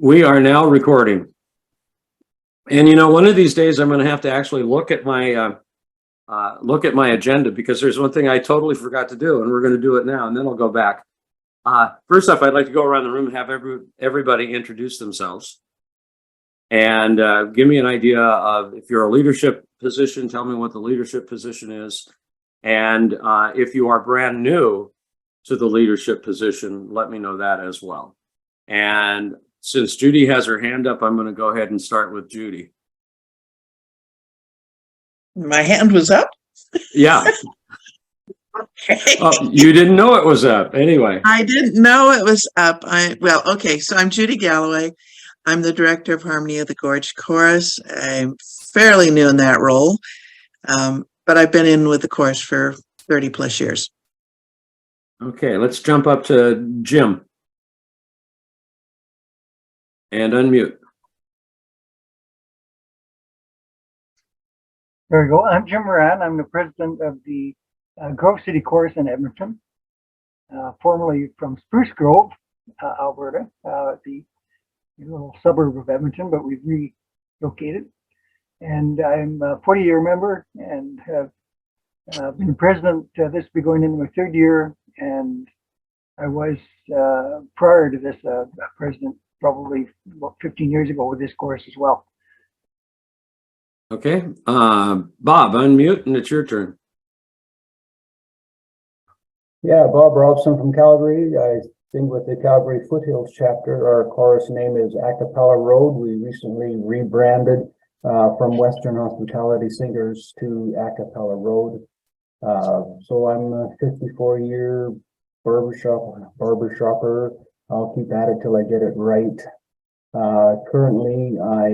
We are now recording. And you know, one of these days I'm going to have to actually look at my agenda, because there's one thing I totally forgot to do, and we're going to do it now, and then I'll go back. First off, I'd like to go around the room and have everybody introduce themselves and give me an idea of, if you're a leadership position, tell me what the leadership position is. And if you are brand new to the leadership position, let me know that as well. And since Judy has her hand up, I'm going to go ahead and start with Judy. My hand was up? Yeah. Okay. Oh, you didn't know it was up. Anyway. I didn't know it was up. Okay, so I'm Judy Galloway. I'm the director of Harmony of the Gorge Chorus. I'm fairly new in that role, but I've been in with the chorus for 30 plus years. Okay, let's jump up to Jim. And unmute. There we go. I'm Jim Moran. I'm the president of the Grove City Chorus in Edmonton, formerly from Spruce Grove, Alberta, the little suburb of Edmonton, but we've relocated. And I'm a 40-year member and have been president. This will be going into my third year, and I was, prior to this, president probably about 15 years ago with this chorus as well. Okay, Bob, unmute, and it's your turn. Yeah, Bob Robson from Calgary. I sing with the Calgary Foothills chapter. Our chorus name is Acapella Road. We recently rebranded from Western Hospitality Singers to Acapella Road. So I'm a 54-year barbershopper. I'll keep at it till I get it right. Currently, I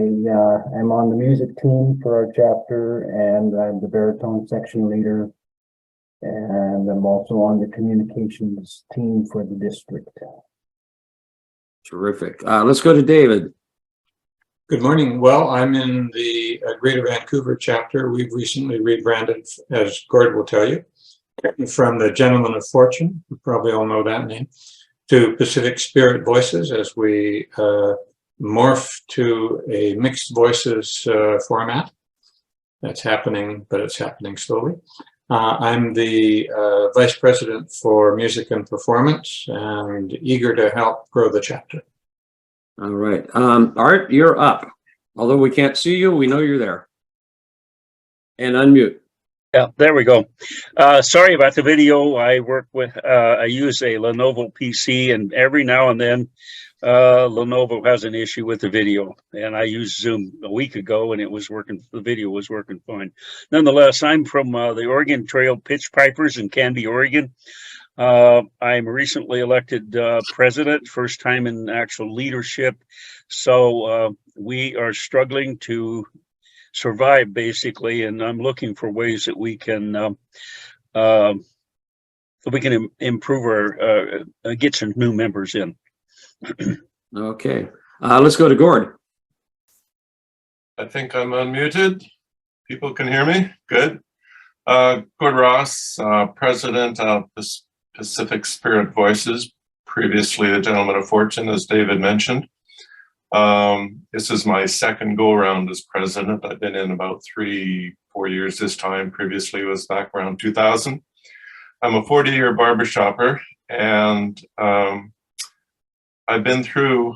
am on the music team for our chapter, and I'm the baritone section leader. And I'm also on the communications team for the district. Terrific. Let's go to David. Good morning. Well, I'm in the Greater Vancouver chapter. We've recently rebranded, as Gord will tell you, from the Gentlemen of Fortune, you probably all know that name, to Pacific Spirit Voices, as we morph to a mixed voices format. That's happening, but it's happening slowly. I'm the vice president for music and performance, and eager to help grow the chapter. All right. Art, you're up. Although we can't see you, we know you're there. And unmute. Yeah, there we go. Sorry about the video. I use a Lenovo PC, and every now and then Lenovo has an issue with the video, and I used Zoom a week ago and it was working. The video was working fine. Nonetheless, I'm from the Oregon Trail Pitch Pipers in Canby, Oregon. I'm recently elected president, first time in actual leadership. So we are struggling to survive, basically, and I'm looking for ways that we can improve our get some new members in. Okay. Let's go to Gord. I think I'm unmuted. People can hear me? Good. Gord Ross, president of Pacific Spirit Voices, previously the Gentleman of Fortune, as David mentioned. This is my second go-around as president. I've been in about 3-4 years this time. Previously was back around 2000. I'm a 40-year barbershopper, and I've been through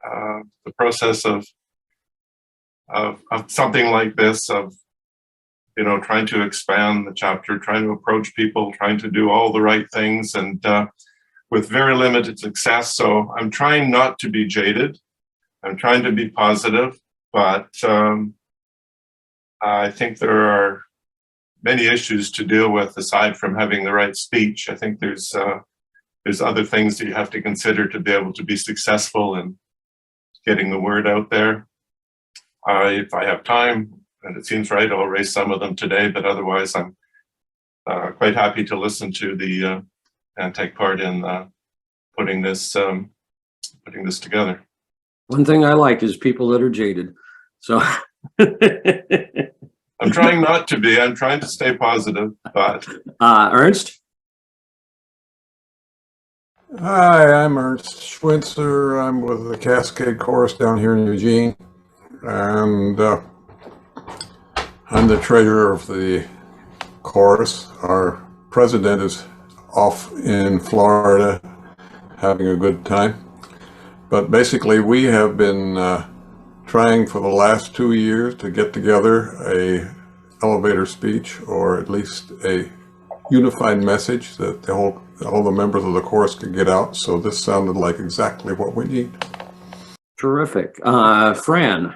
the process of something like this, of trying to expand the chapter, trying to approach people, trying to do all the right things, and with very limited success. So I'm trying not to be jaded. I'm trying to be positive, but I think there are many issues to deal with aside from having the right speech. I think there's other things that you have to consider to be able to be successful in getting the word out there. If I have time, and it seems right, I'll raise some of them today, but otherwise I'm quite happy to listen to and take part in putting this together. One thing I like is people that are jaded. So I'm trying not to be. I'm trying to stay positive, but Ernst. Hi, I'm Ernst Schwitzer. I'm with the Cascade Chorus down here in Eugene, and I'm the treasurer of the chorus. Our president is off in Florida having a good time. But basically, we have been trying for the last 2 years to get together a elevator speech, or at least a unified message that all the members of the chorus could get out. So this sounded like exactly what we need. Terrific. Fran.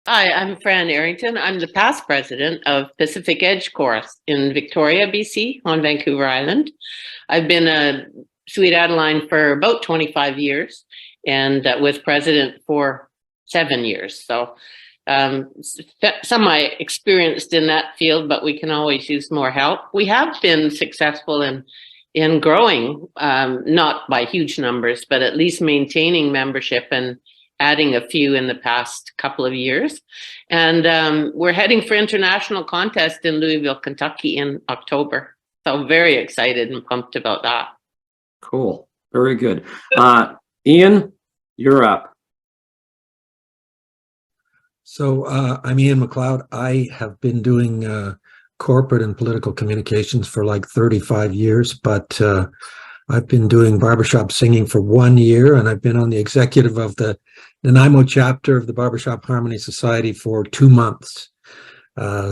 Hi, I'm Fran Arrington. I'm the past president of Pacific Edge Chorus in Victoria, BC, on Vancouver Island. I've been a Sweet Adeline for about 25 years and was president for 7 years. So some I experienced in that field, but we can always use more help. We have been successful in growing, not by huge numbers, but at least maintaining membership and adding a few in the past couple of years. And we're heading for international contest in Louisville, Kentucky in October. So very excited and pumped about that. Cool. Very good. Ian, you're up. So I'm Ian McLeod. I have been doing corporate and political communications for like 35 years, but I've been doing barbershop singing for 1 year, and I've been on the executive of the Nanaimo chapter of the Barbershop Harmony Society for 2 months.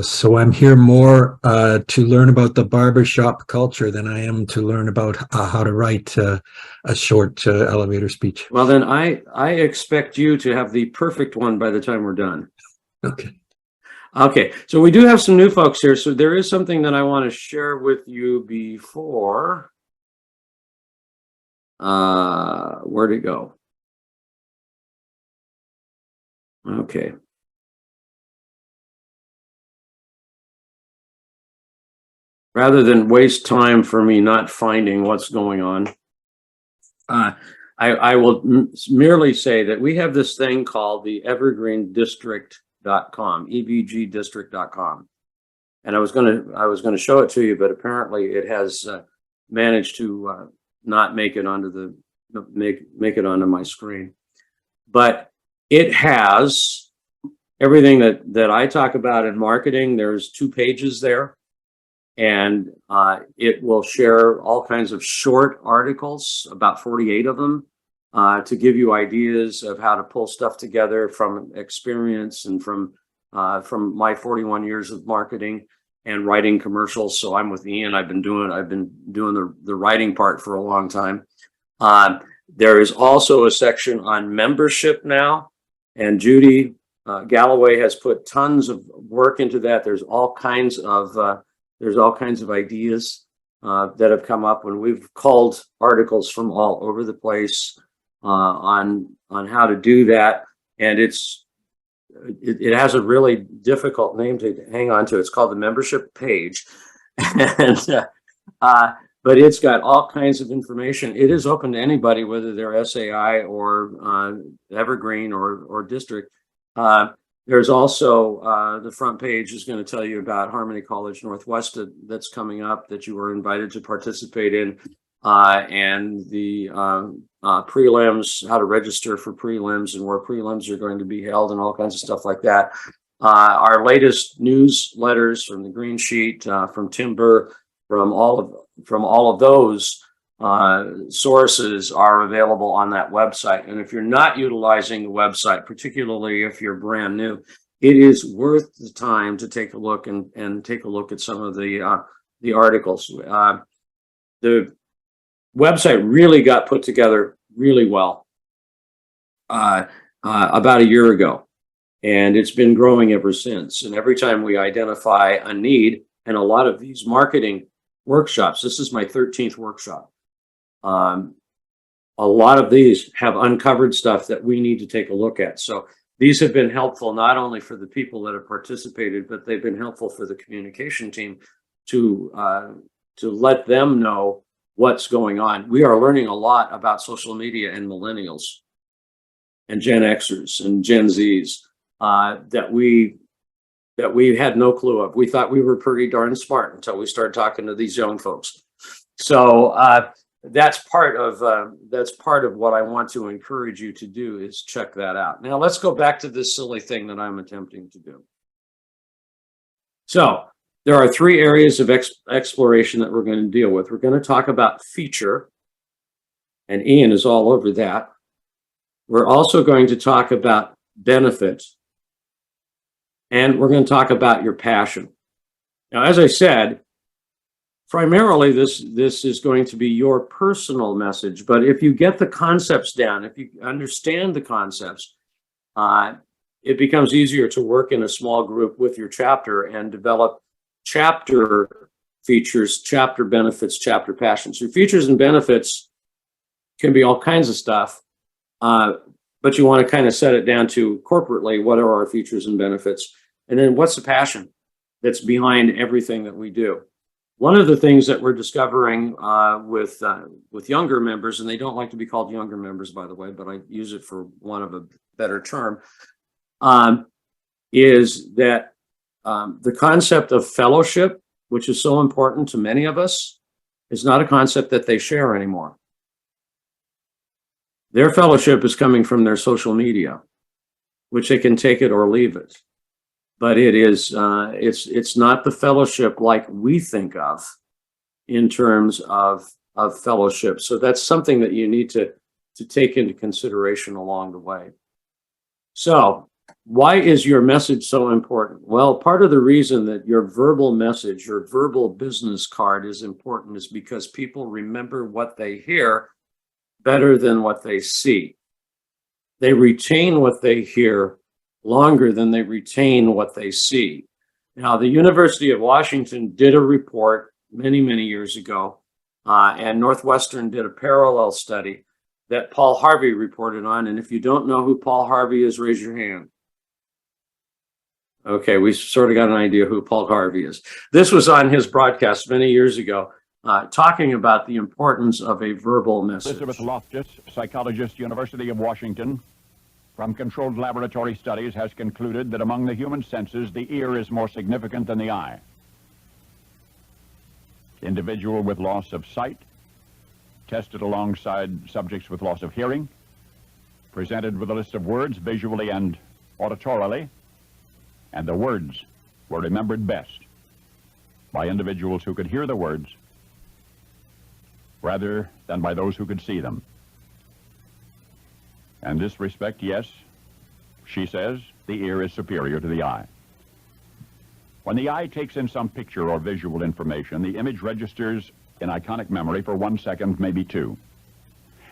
So I'm here more to learn about the barbershop culture than I am to learn about how to write a short elevator speech. Well, then I expect you to have the perfect one by the time we're done. Okay. Okay, so we do have some new folks here. So there is something that I want to share with you before. Where'd it go? Okay. Rather than waste time for me not finding what's going on, I will merely say that we have this thing called the Evergreen District.com, ebgdistrict.com. And I was gonna show it to you, but apparently it has managed to not make it onto the make it onto my screen. But it has everything that I talk about in marketing. There's 2 pages there. And it will share all kinds of short articles, about 48 of them, to give you ideas of how to pull stuff together from experience and from my 41 years of marketing and writing commercials. So I'm with Ian. I've been doing the writing part for a long time. There is also a section on membership now, and Judy Galloway has put tons of work into that. There's all kinds of ideas that have come up when we've culled articles from all over the place on how to do that. And it has a really difficult name to hang on to. It's called the membership page. And but it's got all kinds of information. It is open to anybody, whether they're SAI or Evergreen or District. There's also the front page is going to tell you about Harmony College Northwest that's coming up that you were invited to participate in, and the prelims, how to register for prelims and where prelims are going to be held and all kinds of stuff like that. Our latest newsletters from the Green Sheet, from Timber, from all of those sources are available on that website. And if you're not utilizing the website, particularly if you're brand new, it is worth the time to take a look and take a look at some of the articles. The website really got put together really well about a year ago, and it's been growing ever since. And every time we identify a need, and a lot of these marketing workshops, this is my 13th workshop. A lot of these have uncovered stuff that we need to take a look at. So these have been helpful not only for the people that have participated, but they've been helpful for the communication team to let them know what's going on. We are learning a lot about social media and millennials and Gen Xers and Gen Zs that we had no clue of. We thought we were pretty darn smart until we started talking to these young folks. So that's part of what I want to encourage you to do, is check that out. Now let's go back to this silly thing that I'm attempting to do. So there are three areas of exploration that we're going to deal with. We're going to talk about feature, and Ian is all over that. We're also going to talk about benefit, and we're going to talk about your passion. Now, as I said, primarily this is going to be your personal message, but if you get the concepts down, if you understand the concepts, it becomes easier to work in a small group with your chapter and develop chapter features, chapter benefits, chapter passions. Your features and benefits can be all kinds of stuff, but you want to kind of set it down to corporately, what are our features and benefits? And then what's the passion that's behind everything that we do? One of the things that we're discovering with younger members, and they don't like to be called younger members, by the way, but I use it for want of a better term, is that the concept of fellowship, which is so important to many of us, is not a concept that they share anymore. Their fellowship is coming from their social media, which they can take it or leave it. But it is it's not the fellowship like we think of in terms of fellowship. So that's something that you need to take into consideration along the way. So why is your message so important? Well, part of the reason that your verbal message, your verbal business card is important is because people remember what they hear better than what they see. They retain what they hear longer than they retain what they see. Now, the University of Washington did a report many, many years ago, and Northwestern did a parallel study that Paul Harvey reported on. And if you don't know who Paul Harvey is, raise your hand. Okay, we sort of got an idea who Paul Harvey is. This was on his broadcast many years ago, talking about the importance of a verbal message. Elizabeth Loftus, psychologist, University of Washington, from controlled laboratory studies has concluded that among the human senses, the ear is more significant than the eye. Individual with loss of sight, tested alongside subjects with loss of hearing, presented with a list of words visually and auditorily, and the words were remembered best by individuals who could hear the words rather than by those who could see them. In this respect, yes, she says, the ear is superior to the eye. When the eye takes in some picture or visual information, the image registers in iconic memory for 1 second, maybe 2.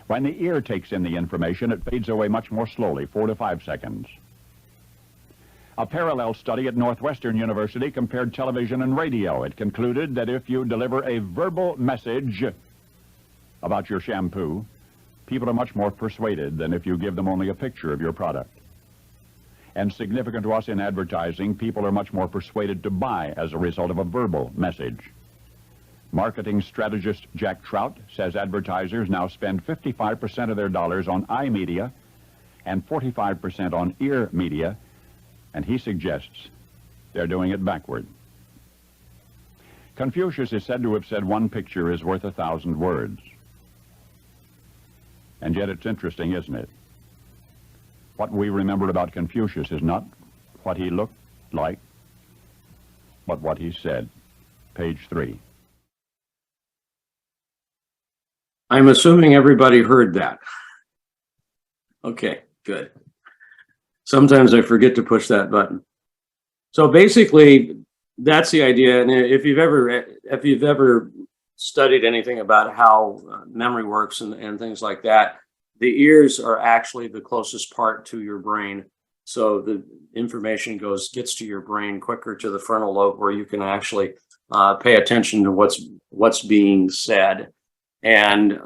When the ear takes in the information, it fades away much more slowly, 4 to 5 seconds. A parallel study at Northwestern University compared television and radio. It concluded that if you deliver a verbal message about your shampoo, people are much more persuaded than if you give them only a picture of your product. And significant to us in advertising, people are much more persuaded to buy as a result of a verbal message. Marketing strategist Jack Trout says advertisers now spend 55% of their dollars on eye media and 45% on ear media, and he suggests they're doing it backward. Confucius is said to have said 1 picture is worth 1,000 words. And yet it's interesting, isn't it? What we remember about Confucius is not what he looked like, but what he said. Page 3. I'm assuming everybody heard that. Okay, good. Sometimes I forget to push that button. So basically, that's the idea. And if you've ever studied anything about how memory works and things like that, the ears are actually the closest part to your brain. So the information gets to your brain quicker, to the frontal lobe, where you can actually pay attention to what's being said. And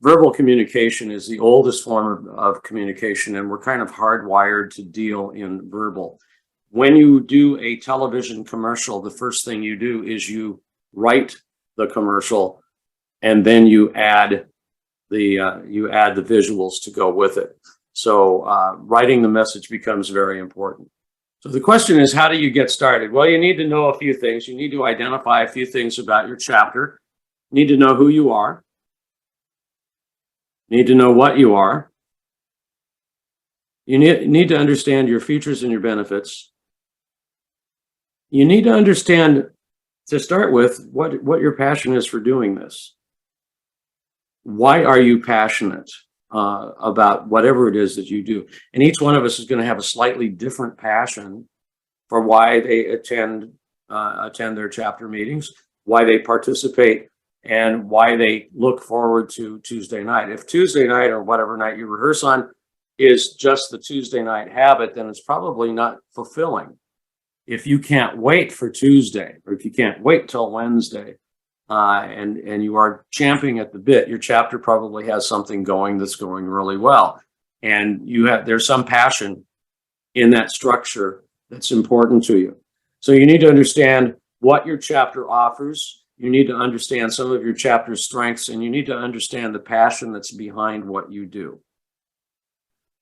verbal communication is the oldest form of communication, and we're kind of hardwired to deal in verbal. When you do a television commercial, the first thing you do is you write the commercial, and then you add the visuals to go with it. So writing the message becomes very important. So the question is, how do you get started? Well, you need to know a few things. You need to identify a few things about your chapter. need to know who you are, need to know what you are. You need to understand your features and your benefits. You need to understand, to start with, what your passion is for doing this. Why are you passionate about whatever it is that you do? And each one of us is going to have a slightly different passion for why they attend their chapter meetings, why they participate, and why they look forward to Tuesday night. If Tuesday night or whatever night you rehearse on is just the Tuesday night habit, then it's probably not fulfilling. If you can't wait for Tuesday, or if you can't wait till Wednesday, and you are champing at the bit, your chapter probably has something going that's going really well. And there's some passion in that structure that's important to you. So you need to understand what your chapter offers. You need to understand some of your chapter's strengths, and you need to understand the passion that's behind what you do.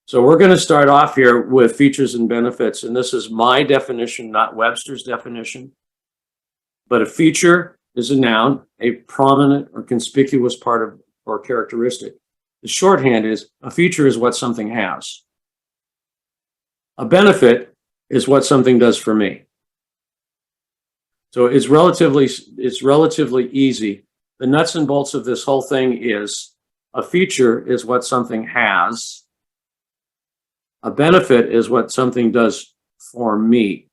So we're going to start off here with features and benefits, and this is my definition, not Webster's definition. But a feature is a noun, a prominent or conspicuous part of or characteristic. The shorthand is a feature is what something has. A benefit is what something does for me. So it's relatively easy. The nuts and bolts of this whole thing is a feature is what something has. A benefit is what something does for me.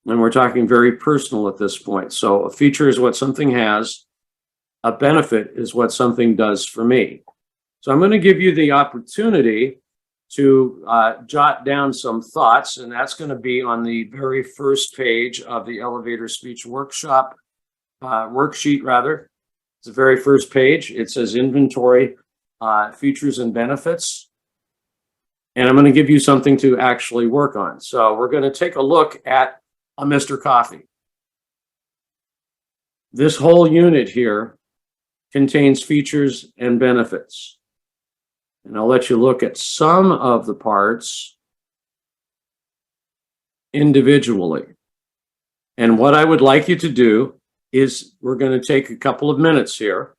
And we're talking very personal at this point. So a feature is what something has. A benefit is what something does for me. So I'm going to give you the opportunity to jot down some thoughts, and that's going to be on the very first page of the elevator speech workshop worksheet, rather. It's the very first page. It says inventory, features and benefits. And I'm going to give you something to actually work on. So we're going to take a look at a Mr. Coffee. This whole unit here contains features and benefits. And I'll let you look at some of the parts individually. And what I would like you to do is we're going to take a couple of minutes here,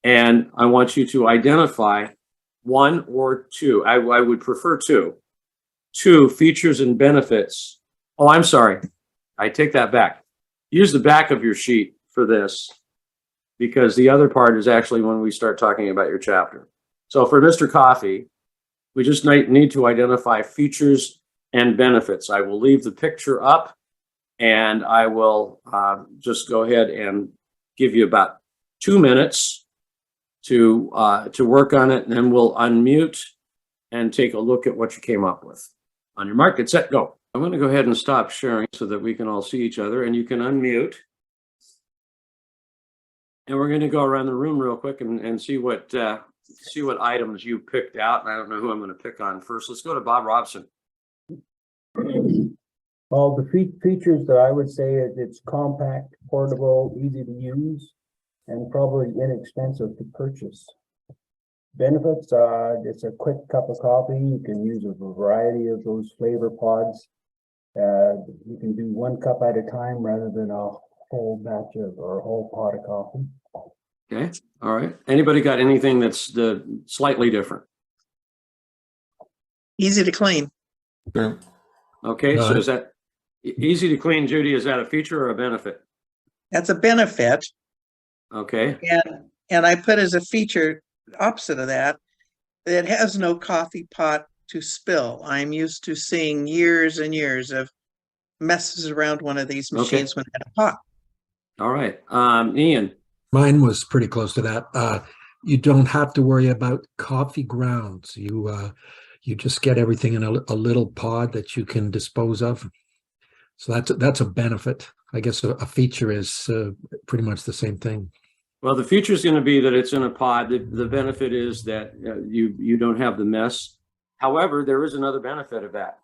and I want you to identify one or two. I would prefer two features and benefits. Oh, I'm sorry. I take that back. Use the back of your sheet for this, because the other part is actually when we start talking about your chapter. So for Mr. Coffee, we just need to identify features and benefits. I will leave the picture up, and I will just go ahead and give you about 2 minutes to work on it, and then we'll unmute and take a look at what you came up with. On your mark, get set, go. I'm going to go ahead and stop sharing so that we can all see each other, and you can unmute. And we're going to go around the room real quick and see what items you picked out. And I don't know who I'm going to pick on first. Let's go to Bob Robson. Well, the features that I would say is it's compact, portable, easy to use, and probably inexpensive to purchase. Benefits, it's a quick cup of coffee. You can use a variety of those flavor pods. You can do 1 cup at a time rather than a whole batch of or a whole pot of coffee. Okay, all right. Anybody got anything that's slightly different? Easy to clean. Okay. Okay, so is that easy to clean, Judy? Is that a feature or a benefit? That's a benefit. Okay, And I put as a feature opposite of that, it has no coffee pot to spill. I'm used to seeing years and years of messes around one of these machines when it had a pot. all right. Ian. Mine was pretty close to that. You don't have to worry about coffee grounds. You just get everything in a little pod that you can dispose of. So that's a benefit. I guess a feature is pretty much the same thing. Well, the feature is going to be that it's in a pod. The benefit is that you don't have the mess. However, there is another benefit of that.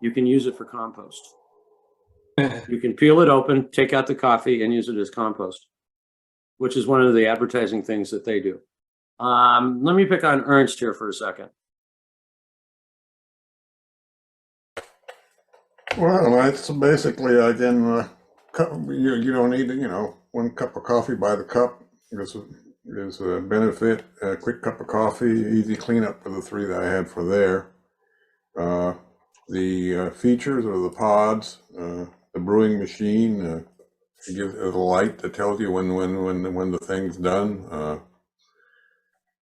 You can use it for compost. You can peel it open, take out the coffee, and use it as compost, which is one of the advertising things that they do. Let me pick on Ernst here for a second. Well, that's basically, again, you don't need to, one cup of coffee by the cup is a benefit. A quick cup of coffee, easy cleanup for the 3 that I had for there. The features or the pods, the brewing machine, it gives a light that tells you when the thing's done.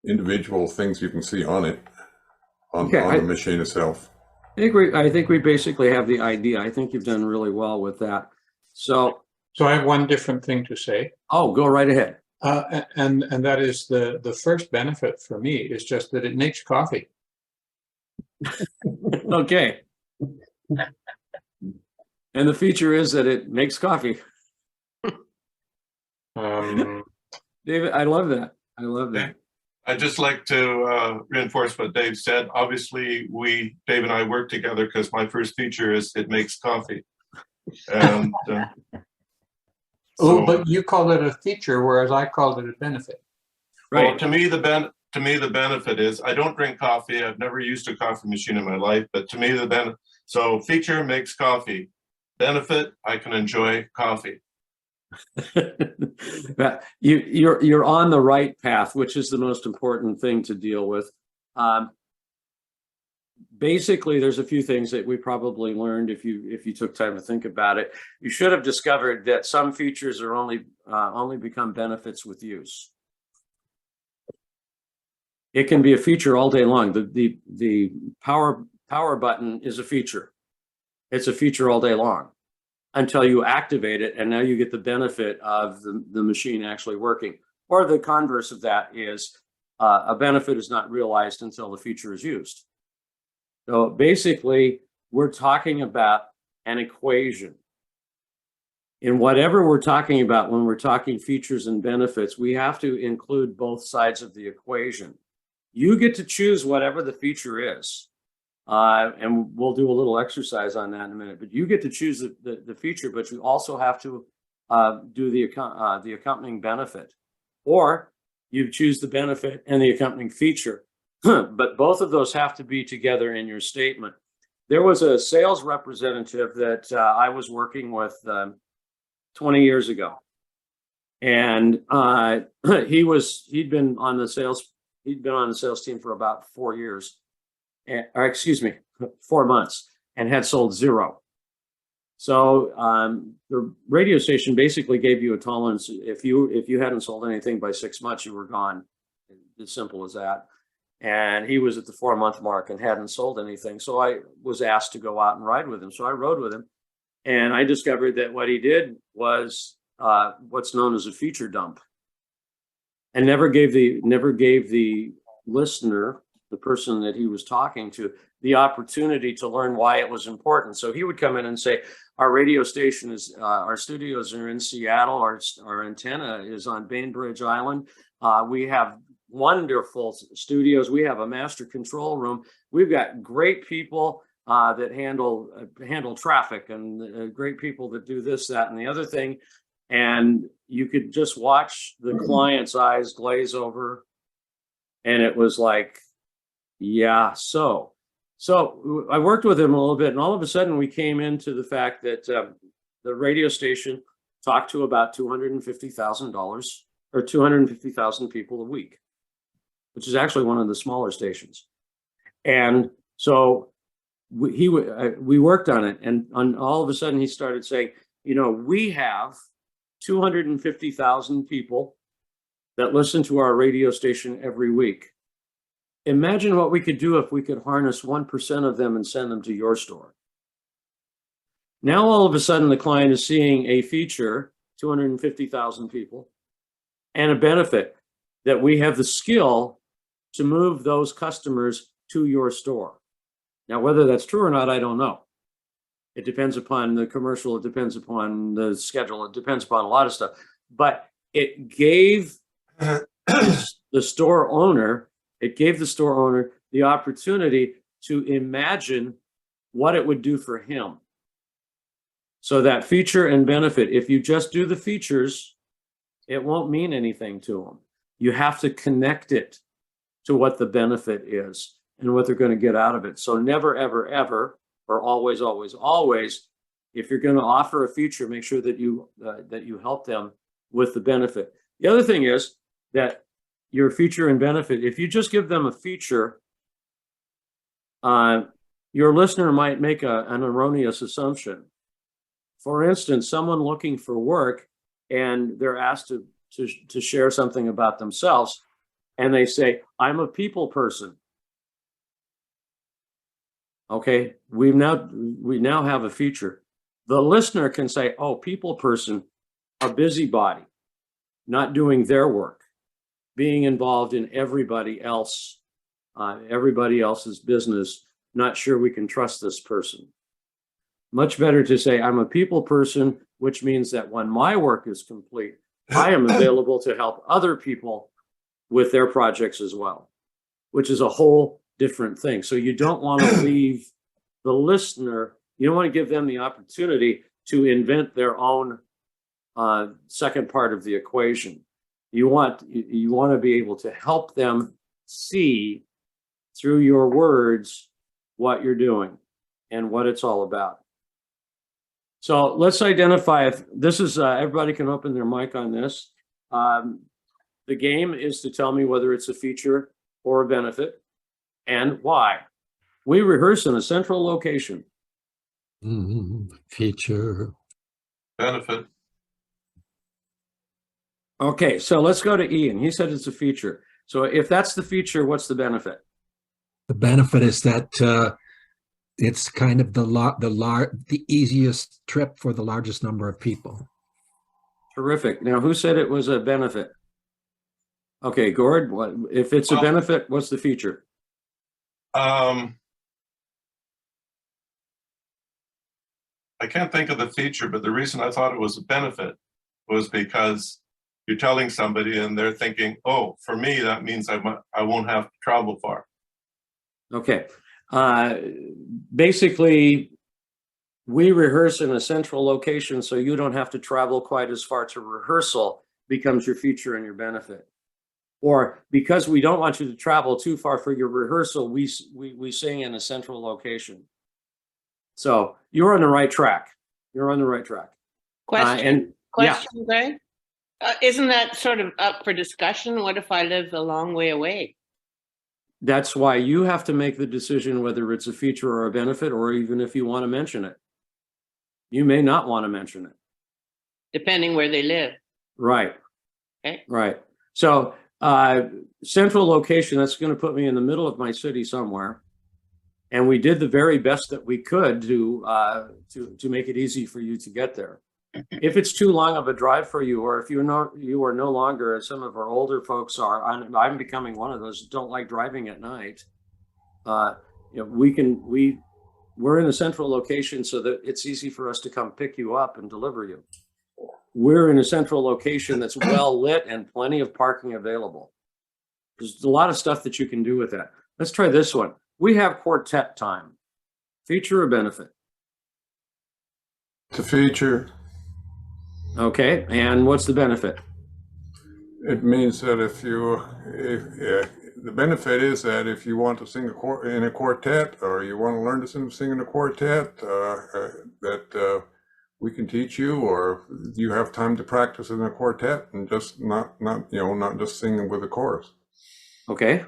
Individual things you can see on it, on the machine itself. I think we basically have the idea. I think you've done really well with that. So I have one different thing to say. oh, go right ahead. And that is the first benefit for me is just that it makes coffee. Okay. And the feature is that it makes coffee. David, I love that. I love that. I'd just like to reinforce what Dave said. Obviously, Dave and I work together because my first feature is it makes coffee. And but you called it a feature, whereas I called it a benefit. Right. Well, to me, the benefit is I don't drink coffee. I've never used a coffee machine in my life, but to me, so feature makes coffee. Benefit, I can enjoy coffee. You're on the right path, which is the most important thing to deal with. Basically, there's a few things that we probably learned if you took time to think about it. You should have discovered that some features are only become benefits with use. It can be a feature all day long. The power button is a feature. It's a feature all day long until you activate it, and now you get the benefit of the machine actually working. Or the converse of that is a benefit is not realized until the feature is used. So basically, we're talking about an equation. In whatever we're talking about, when we're talking features and benefits, we have to include both sides of the equation. You get to choose whatever the feature is. And we'll do a little exercise on that in a minute, but you get to choose the feature, but you also have to do the accompanying benefit, or you choose the benefit and the accompanying feature. But both of those have to be together in your statement. There was a sales representative that I was working with 20 years ago, and he'd been on the sales team for about 4 years. Or excuse me, 4 months, and had sold 0. So the radio station basically gave you a tolerance. If you hadn't sold anything by 6 months, you were gone. As simple as that. And he was at the 4-month mark and hadn't sold anything. So I was asked to go out and ride with him. So I rode with him, and I discovered that what he did was what's known as a feature dump, and never gave the listener, the person that he was talking to, the opportunity to learn why it was important. So he would come in and say, our radio station is, our studios are in Seattle, our antenna is on Bainbridge Island. We have wonderful studios. We have a master control room. We've got great people that handle traffic, and great people that do this, that, and the other thing. And you could just watch the client's eyes glaze over. And it was like, yeah, so I worked with him a little bit, and all of a sudden we came into the fact that the radio station talked to about $250,000 or 250,000 people a week, which is actually one of the smaller stations. And so we worked on it, and all of a sudden he started saying, we have 250,000 people that listen to our radio station every week. Imagine what we could do if we could harness 1% of them and send them to your store. Now, all of a sudden, the client is seeing a feature, 250,000 people, and a benefit that we have the skill to move those customers to your store. Now, whether that's true or not, I don't know. It depends upon the commercial. It depends upon the schedule. It depends upon a lot of stuff. But it gave the store owner the opportunity to imagine what it would do for him. So that feature and benefit, if you just do the features, it won't mean anything to them. You have to connect it to what the benefit is and what they're going to get out of it. So never, ever, ever, or always, always, always, if you're going to offer a feature, make sure that you help them with the benefit. The other thing is that your feature and benefit, if you just give them a feature, your listener might make an erroneous assumption. For instance, someone looking for work and they're asked to share something about themselves, and they say, I'm a people person. Okay, we now have a feature. The listener can say, oh, people person, a busybody, not doing their work, being involved in everybody else's business, not sure we can trust this person. Much better to say, I'm a people person, which means that when my work is complete, I am available to help other people with their projects as well, which is a whole different thing. So you don't want to leave the listener, you don't want to give them the opportunity to invent their own second part of the equation. You want to be able to help them see through your words what you're doing and what it's all about. So let's identify if this is, everybody can open their mic on this. The game is to tell me whether it's a feature or a benefit and why. We rehearse in a central location. Feature. Benefit. Okay, so let's go to Ian. He said it's a feature. So if that's the feature, what's the benefit? The benefit is that it's kind of the easiest trip for the largest number of people. Terrific. Now, who said it was a benefit? Okay, Gord, if it's a benefit, what's the feature? I can't think of the feature, but the reason I thought it was a benefit was because you're telling somebody and they're thinking, oh, for me, that means I won't have to travel far. Okay. Basically, we rehearse in a central location, so you don't have to travel quite as far to rehearsal becomes your feature and your benefit. Or because we don't want you to travel too far for your rehearsal, we sing in a central location. So you're on the right track. You're on the right track. Question, Greg? Isn't that sort of up for discussion? What if I live a long way away? That's why you have to make the decision whether it's a feature or a benefit, or even if you want to mention it. You may not want to mention it. Depending where they live. Right. Okay. Right. So central location, that's going to put me in the middle of my city somewhere. And we did the very best that we could to make it easy for you to get there. If it's too long of a drive for you, or if you are no longer, as some of our older folks are, I'm becoming one of those, don't like driving at night. We're in a central location so that it's easy for us to come pick you up and deliver you. We're in a central location that's well lit and plenty of parking available. There's a lot of stuff that you can do with that. Let's try this one. We have quartet time. Feature or benefit? It's a feature. Okay, and what's the benefit? It means that the benefit is that if you want to sing in a quartet, or you want to learn to sing in a quartet, that we can teach you, or you have time to practice in a quartet and just not just singing with a chorus. Okay.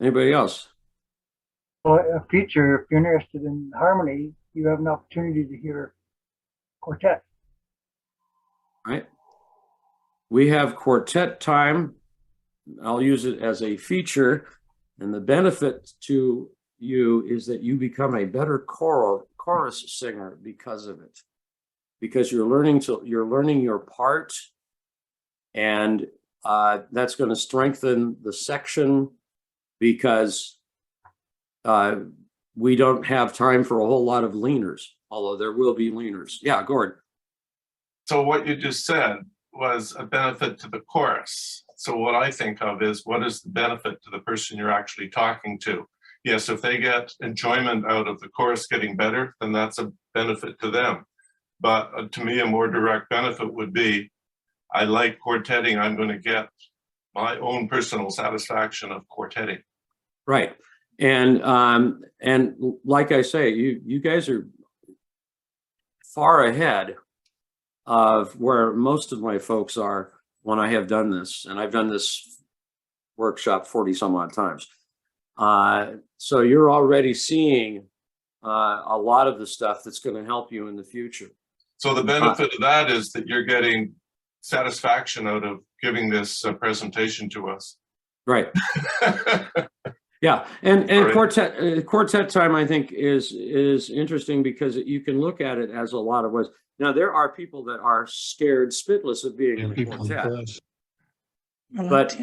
Anybody else? Well, a feature, if you're interested in harmony, you have an opportunity to hear quartet. Right. We have quartet time. I'll use it as a feature. And the benefit to you is that you become a better chorus singer because of it. Because you're learning your part, and that's going to strengthen the section, because we don't have time for a whole lot of leaners, although there will be leaners. Yeah, Gord. So what you just said was a benefit to the chorus. So what I think of is, what is the benefit to the person you're actually talking to? Yes, if they get enjoyment out of the chorus getting better, then that's a benefit to them. But to me, a more direct benefit would be, I like quartetting, I'm going to get my own personal satisfaction of quartetting. Right. And like I say, you guys are far ahead of where most of my folks are when I have done this, and I've done this workshop 40 some odd times. So you're already seeing a lot of the stuff that's going to help you in the future. So the benefit of that is that you're getting satisfaction out of giving this presentation to us. Right. Yeah, and Right. quartet time, I think, is interesting because you can look at it as a lot of ways. Now, there are people that are scared spitless of being in a quartet, but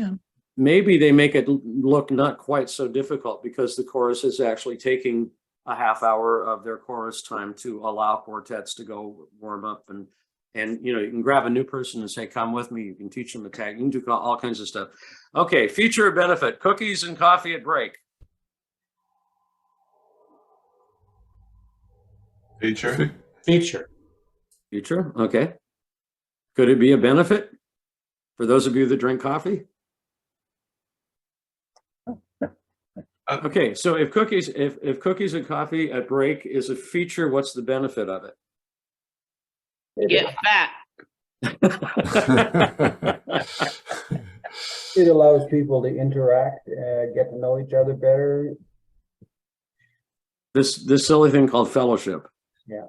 maybe they make it look not quite so difficult because the chorus is actually taking a half hour of their chorus time to allow quartets to go warm up, and you know, you can grab a new person and say, come with me. You can teach them a tag. You can do all kinds of stuff. Okay, feature or benefit, cookies and coffee at break. Feature. Feature. Feature, okay. Could it be a benefit for those of you that drink coffee? Okay, so if cookies and coffee at break is a feature, what's the benefit of it? Get fat. It allows people to interact, get to know each other better. This silly thing called fellowship. Yeah.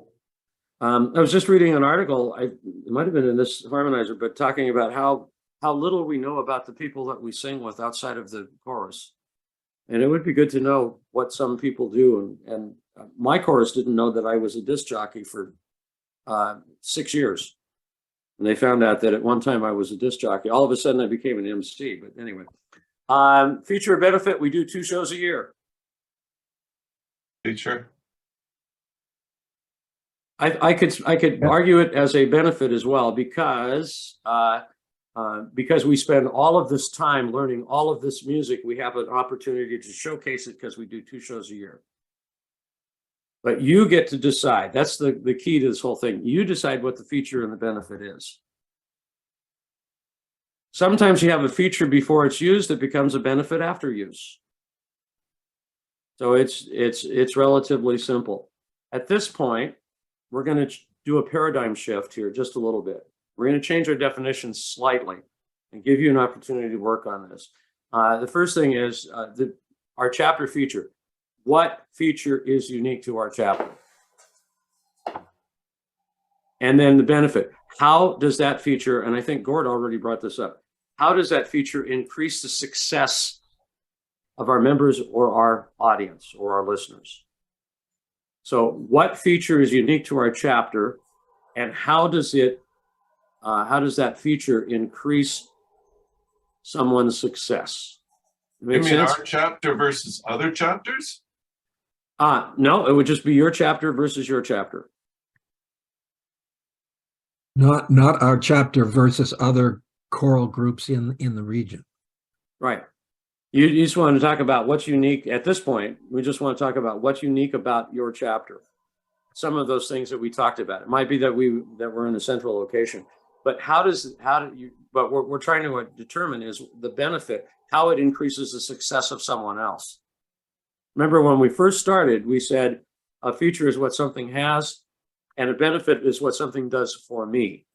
I was just reading an article, it might have been in this harmonizer, but talking about how little we know about the people that we sing with outside of the chorus. And it would be good to know what some people do. And my chorus didn't know that I was a disc jockey for 6 years. And they found out that at one time I was a disc jockey. All of a sudden I became an MC, but anyway. Feature or benefit, we do 2 shows a year. Feature. I could argue it as a benefit as well because we spend all of this time learning all of this music. We have an opportunity to showcase it because we do 2 shows a year. But you get to decide. That's the key to this whole thing. You decide what the feature and the benefit is. Sometimes you have a feature before it's used that becomes a benefit after use. So it's relatively simple. At this point, we're going to do a paradigm shift here just a little bit. We're going to change our definitions slightly and give you an opportunity to work on this. The first thing is our chapter feature. What feature is unique to our chapter? And then the benefit. How does that feature, and I think Gord already brought this up, how does that feature increase the success of our members or our audience or our listeners? So what feature is unique to our chapter, and how does that feature increase someone's success? Make You mean sense? our chapter versus other chapters? No, it would just be your chapter versus your chapter. Not our chapter versus other choral groups in the region. Right. You just want to talk about what's unique at this point. We just want to talk about what's unique about your chapter. Some of those things that we talked about. It might be that we're in a central location, but what we're trying to determine is the benefit, how it increases the success of someone else. Remember when we first started, we said a feature is what something has and a benefit is what something does for me.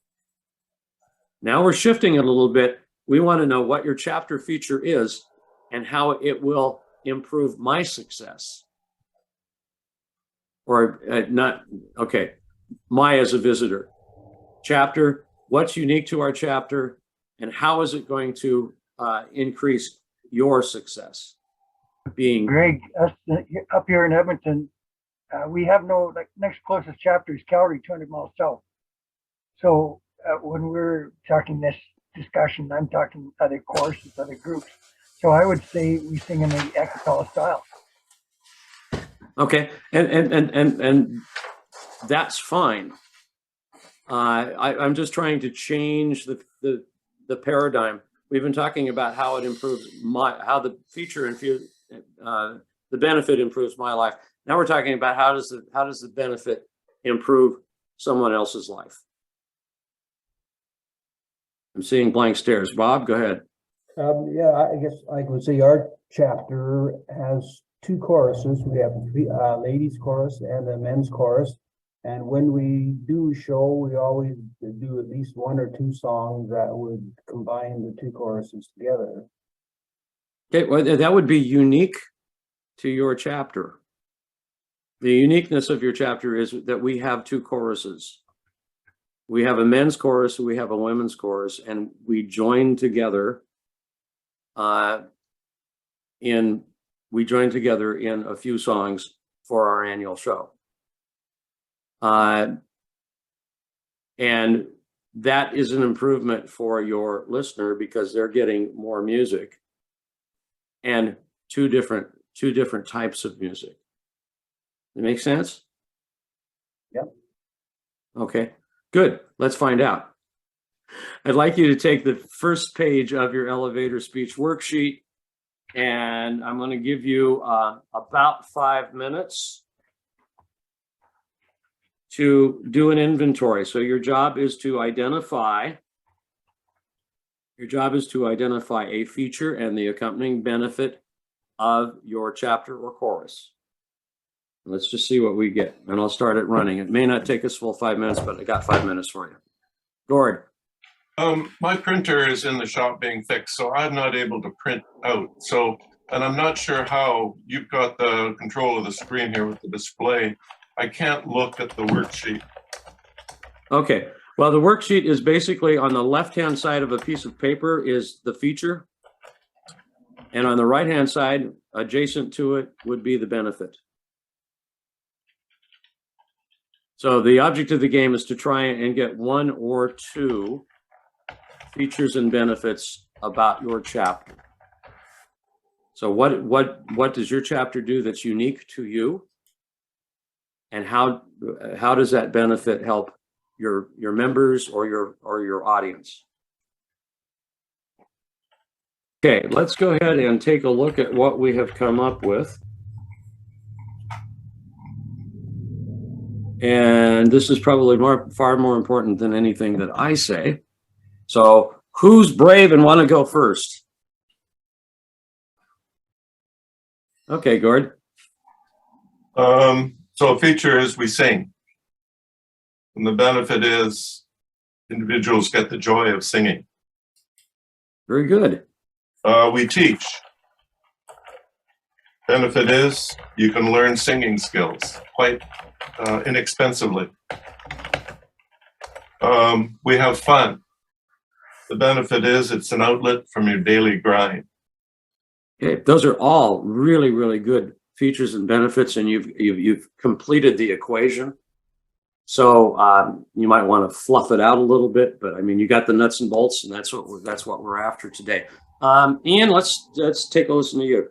Now we're shifting it a little bit. We want to know what your chapter feature is and how it will improve my success. Or my as a visitor. Chapter, what's unique to our chapter, and how is it going to increase your success? Greg, us up here in Edmonton, we have no, next closest chapter is Calgary, 200 miles south. So when we're talking this discussion, I'm talking other courses, other groups. So I would say we sing in the a cappella style. Okay, and that's fine. I'm just trying to change the paradigm. We've been talking about how it improves how the feature and the benefit improves my life. Now we're talking about how does the benefit improve someone else's life. I'm seeing blank stares. Bob, go ahead. Yeah, I guess I would say our chapter has 2 choruses. We have a ladies chorus and a men's chorus. And when we do show, we always do at least one or two songs that would combine the two choruses together. Okay, well, that would be unique to your chapter. The uniqueness of your chapter is that we have two choruses. We have a men's chorus, we have a women's chorus, and we join together in a few songs for our annual show. And that is an improvement for your listener because they're getting more music and two different types of music. That make sense? Yep. Okay, good. Let's find out. I'd like you to take the first page of your elevator speech worksheet, and I'm going to give you about 5 minutes to do an inventory. So your job is to identify a feature and the accompanying benefit of your chapter or chorus. Let's just see what we get, and I'll start it running. It may not take us full 5 minutes, but I got 5 minutes for you. Gord. My printer is in the shop being fixed, so I'm not able to print out. And I'm not sure how you've got the control of the screen here with the display. I can't look at the worksheet. Okay, well, the worksheet is basically on the left-hand side of a piece of paper is the feature. And on the right-hand side, adjacent to it, would be the benefit. So the object of the game is to try and get one or two features and benefits about your chapter. So what does your chapter do that's unique to you? And how does that benefit help your members or your audience? Okay, let's go ahead and take a look at what we have come up with. And this is probably far more important than anything that I say. So who's brave and want to go first? Okay, Gord. So a feature is we sing. And the benefit is individuals get the joy of singing. Very good. We teach. Benefit is you can learn singing skills quite inexpensively. We have fun. The benefit is it's an outlet from your daily grind. Okay, those are all really, really good features and benefits, and you've completed the equation. So you might want to fluff it out a little bit, but I mean, you got the nuts and bolts, and that's what we're after today. Ian, let's take a listen to you.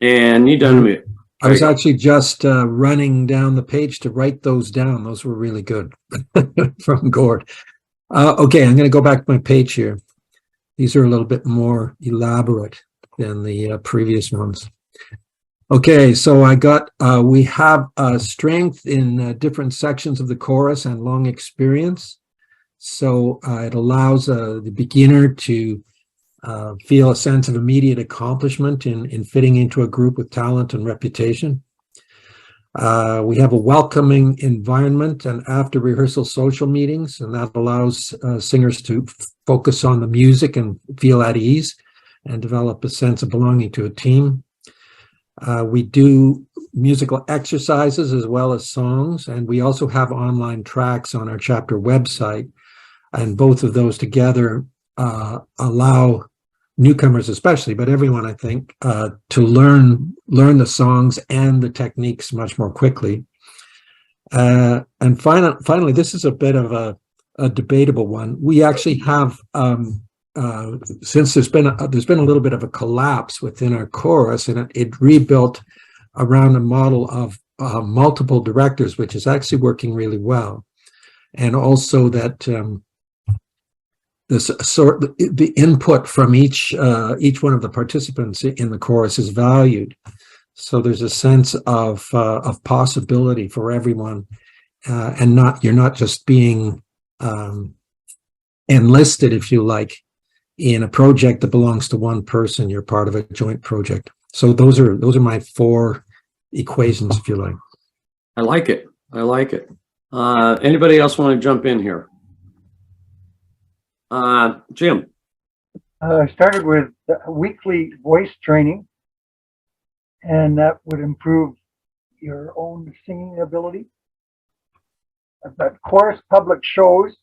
And you done me. I was actually just running down the page to write those down. Those were really good from Gord. Okay, I'm going to go back to my page here. These are a little bit more elaborate than the previous ones. Okay, so we have strength in different sections of the chorus and long experience. So it allows the beginner to feel a sense of immediate accomplishment in fitting into a group with talent and reputation. We have a welcoming environment and after rehearsal social meetings, and that allows singers to focus on the music and feel at ease and develop a sense of belonging to a team. We do musical exercises as well as songs, and we also have online tracks on our chapter website, and both of those together allow newcomers especially, but everyone, I think, to learn the songs and the techniques much more quickly. And finally, this is a bit of a debatable one. We actually have, since there's been a little bit of a collapse within our chorus, and it rebuilt around a model of multiple directors, which is actually working really well, and also that. The input from each one of the participants in the chorus is valued, so there's a sense of possibility for everyone, and you're not just being enlisted, if you like, in a project that belongs to one person. You're part of a joint project. So those are my 4 equations, if you like. I like it. I like it. Anybody else want to jump in here? Jim? I started with weekly voice training, and that would improve your own singing ability. But chorus public shows,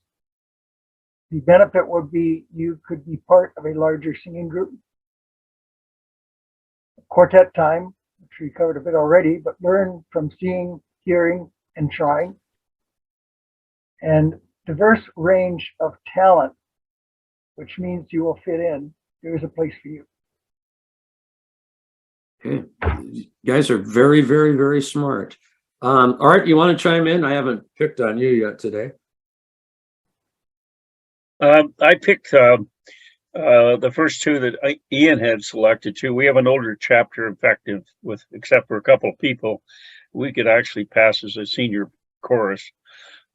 the benefit would be you could be part of a larger singing group. Quartet time, which we covered a bit already, but learn from seeing, hearing, and trying. And diverse range of talent, which means you will fit in. There is a place for you. Okay. You guys are very, very, very smart. Art, you want to chime in? I haven't picked on you yet today. I picked the first two that Ian had selected too. We have an older chapter, effective with, except for a couple of people, we could actually pass as a senior chorus.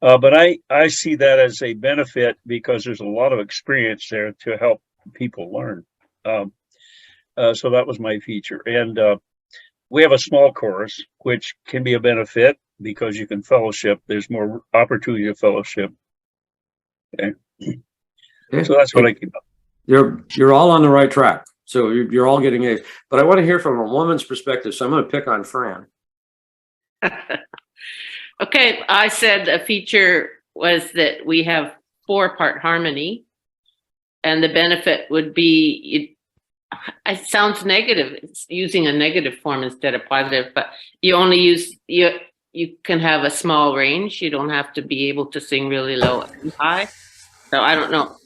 But I see that as a benefit because there's a lot of experience there to help people learn. So that was my feature. And we have a small chorus, which can be a benefit because you can fellowship. There's more opportunity to fellowship. Okay. Okay. So that's what I keep up. You're all on the right track. So you're all getting A's. But I want to hear from a woman's perspective. So I'm going to pick on Fran. Okay, I said a feature was that we have 4-part harmony, and the benefit would be, it sounds negative, it's using a negative form instead of positive, but you only use, you can have a small range. You don't have to be able to sing really low and high. So I don't know.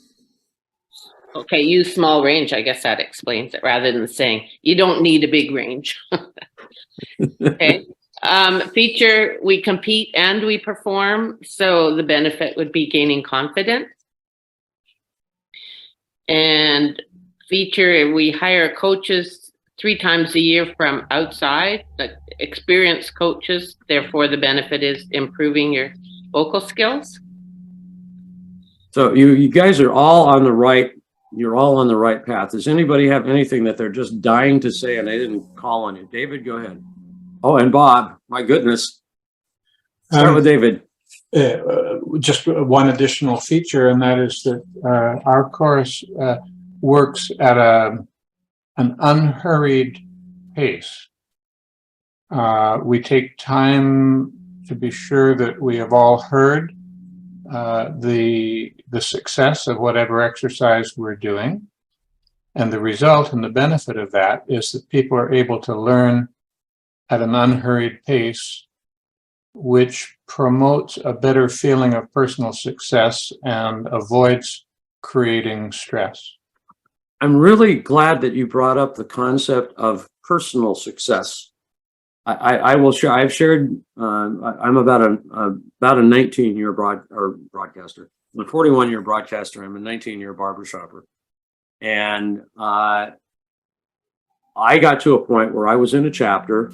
Okay, use small range. I guess that explains it rather than saying you don't need a big range. Okay. Feature, we compete and we perform. So the benefit would be gaining confidence. And feature, we hire coaches 3 times a year from outside, like experienced coaches. Therefore, the benefit is improving your vocal skills. So you guys are all on the right. You're all on the right path. Does anybody have anything that they're just dying to say and they didn't call on you? David, go ahead. Oh, and Bob, my goodness. Start with David. Just one additional feature, and that is that our chorus works at an unhurried pace. We take time to be sure that we have all heard the success of whatever exercise we're doing. And the result and the benefit of that is that people are able to learn at an unhurried pace, which promotes a better feeling of personal success and avoids creating stress. I'm really glad that you brought up the concept of personal success. I will share. I've shared. I'm about a 19-year broadcaster. I'm a 41-year broadcaster. I'm a 19-year barbershopper, and I got to a point where I was in a chapter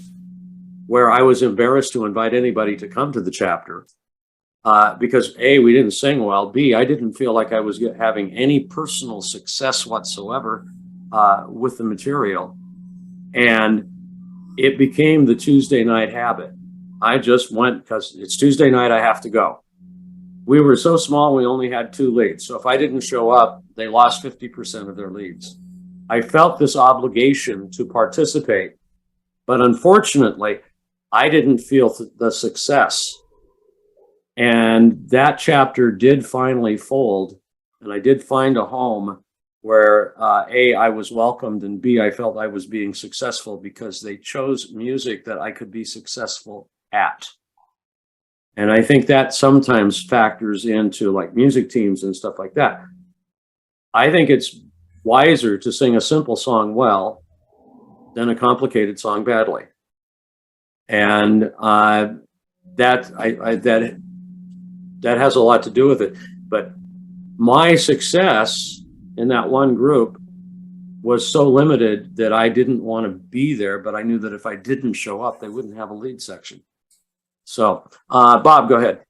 where I was embarrassed to invite anybody to come to the chapter because A, we didn't sing well. B, I didn't feel like I was having any personal success whatsoever with the material, and it became the Tuesday night habit. I just went because it's Tuesday night, I have to go. We were so small, we only had 2 leads. So if I didn't show up, they lost 50% of their leads. I felt this obligation to participate, but unfortunately, I didn't feel the success. And that chapter did finally fold, and I did find a home where A, I was welcomed, and B, I felt I was being successful because they chose music that I could be successful at. And I think that sometimes factors into like music teams and stuff like that. I think it's wiser to sing a simple song well than a complicated song badly. And that has a lot to do with it. But my success in that one group was so limited that I didn't want to be there, but I knew that if I didn't show up, they wouldn't have a lead section. So, Bob, go ahead.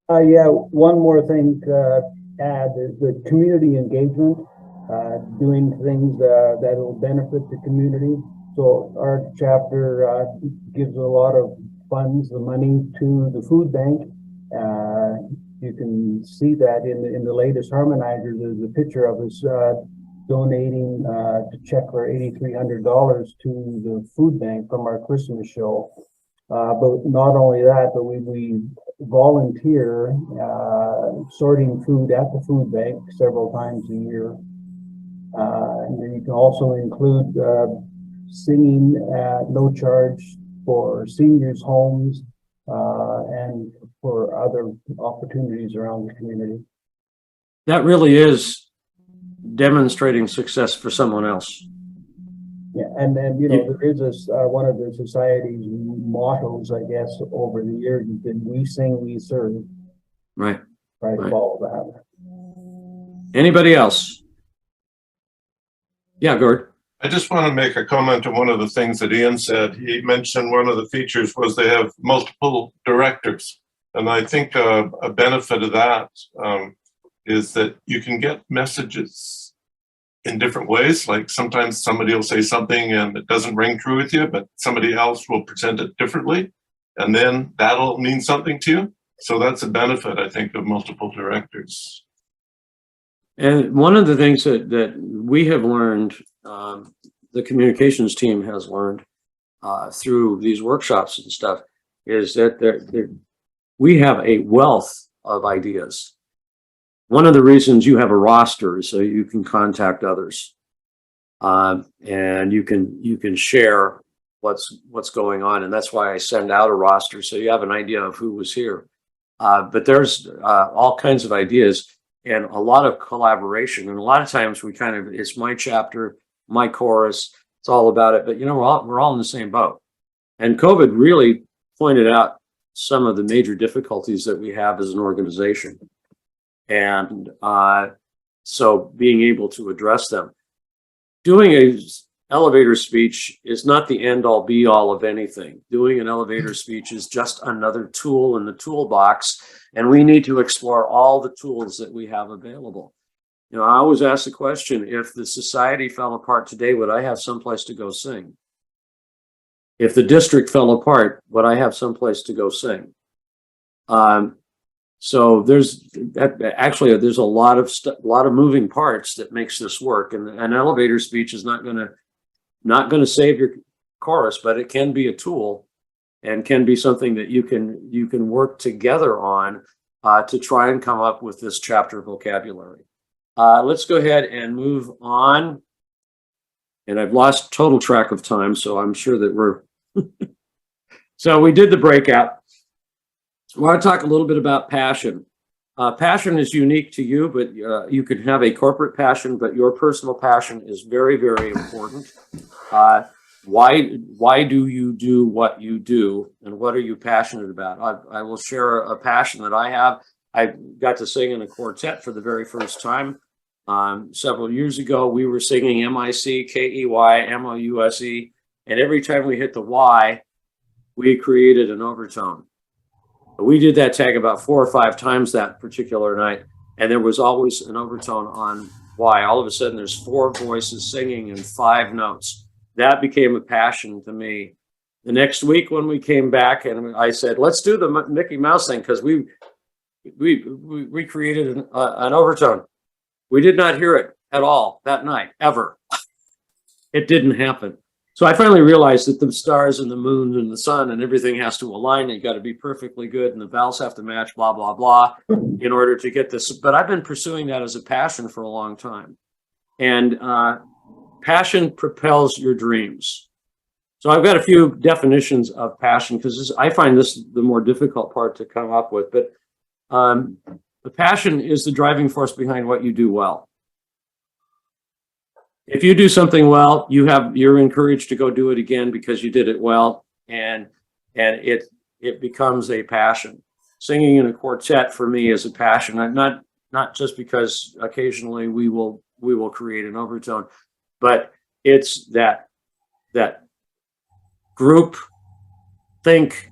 Yeah, one more thing to add is the community engagement, doing things that will benefit the community. So our chapter gives a lot of funds the money to the food bank. You can see that in the latest harmonizer. There's a picture of us donating to check for $8,300 to the food bank from our Christmas show. But not only that, but we volunteer sorting food at the food bank several times a year. And then you can also include singing at no charge for seniors' homes and for other opportunities around the community. That really is demonstrating success for someone else. Yeah, and then, you know, there is this, one of the society's mottos, I guess, over the years has been, we sing, we serve. Right. Try to Right. follow that. Anybody else? Yeah, Gord. I just want to make a comment on one of the things that Ian said. He mentioned one of the features was they have multiple directors. And I think a benefit of that is that you can get messages in different ways. Like sometimes somebody will say something and it doesn't ring true with you, but somebody else will present it differently. And then that'll mean something to you. So that's a benefit, I think, of multiple directors. And one of the things that we have learned, the communications team has learned through these workshops and stuff, is that we have a wealth of ideas. One of the reasons you have a roster is so you can contact others, and you can share what's going on, and that's why I send out a roster so you have an idea of who was here. But there's all kinds of ideas and a lot of collaboration, and a lot of times we kind of, it's my chapter, my chorus, it's all about it. But you know, we're all in the same boat, and COVID really pointed out some of the major difficulties that we have as an organization. And so being able to address them. Doing a elevator speech is not the end all be all of anything. Doing an elevator speech is just another tool in the toolbox, and we need to explore all the tools that we have available. You know, I always ask the question, if the society fell apart today, would I have someplace to go sing? If the district fell apart, would I have someplace to go sing? So there's a lot of moving parts that makes this work, and an elevator speech is not going to save your chorus, but it can be a tool and can be something that you can work together on to try and come up with this chapter vocabulary. Let's go ahead and move on. And I've lost total track of time, so I'm sure that we're so we did the breakout. I want to talk a little bit about passion. Passion is unique to you, but you can have a corporate passion, but your personal passion is very, very important. Why do you do what you do, and what are you passionate about? I will share a passion that I have. I got to sing in a quartet for the very first time. Several years ago, we were singing M-I-C, K-E-Y, M-O-U-S-E, and every time we hit the Y, we created an overtone. We did that tag about 4 or 5 times that particular night, and there was always an overtone on Y. All of a sudden, there's 4 voices singing in 5 notes. That became a passion to me. The next week when we came back, and I said, let's do the Mickey Mouse thing, because we created an overtone. We did not hear it at all that night, ever. It didn't happen. So I finally realized that the stars and the moon and the sun and everything has to align. You got to be perfectly good, and the vowels have to match, blah, blah, blah, in order to get this. But I've been pursuing that as a passion for a long time. And passion propels your dreams. So I've got a few definitions of passion, because I find this the more difficult part to come up with. But the passion is the driving force behind what you do well. If you do something well, you're encouraged to go do it again because you did it well, and it becomes a passion. Singing in a quartet for me is a passion, not just because occasionally we will create an overtone, but it's that group think,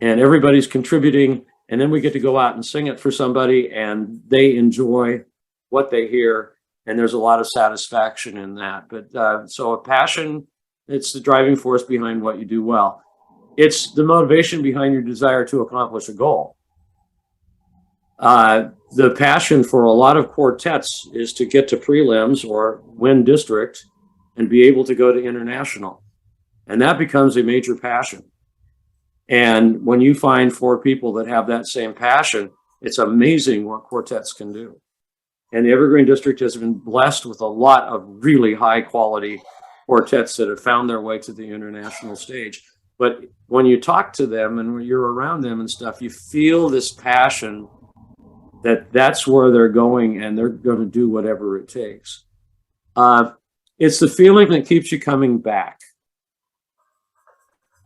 and everybody's contributing, and then we get to go out and sing it for somebody, and they enjoy what they hear. And there's a lot of satisfaction in that. But so a passion, it's the driving force behind what you do well. It's the motivation behind your desire to accomplish a goal. The passion for a lot of quartets is to get to prelims or win district and be able to go to international. And that becomes a major passion. And when you find 4 people that have that same passion, it's amazing what quartets can do. And the Evergreen District has been blessed with a lot of really high quality quartets that have found their way to the international stage. But when you talk to them and when you're around them and stuff, you feel this passion that that's where they're going and they're going to do whatever it takes. It's the feeling that keeps you coming back.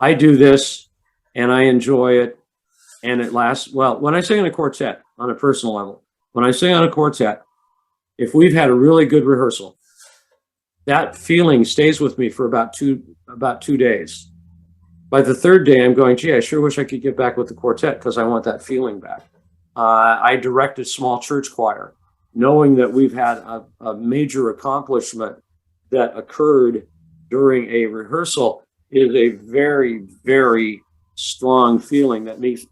I do this and I enjoy it and it lasts. Well, when I sing in a quartet on a personal level, when I sing on a quartet, if we've had a really good rehearsal, that feeling stays with me for about two days. By the 3rd day, I'm going, gee, I sure wish I could get back with the quartet because I want that feeling back. I direct a small church choir, knowing that we've had a major accomplishment that occurred during a rehearsal is a very, very strong feeling that makes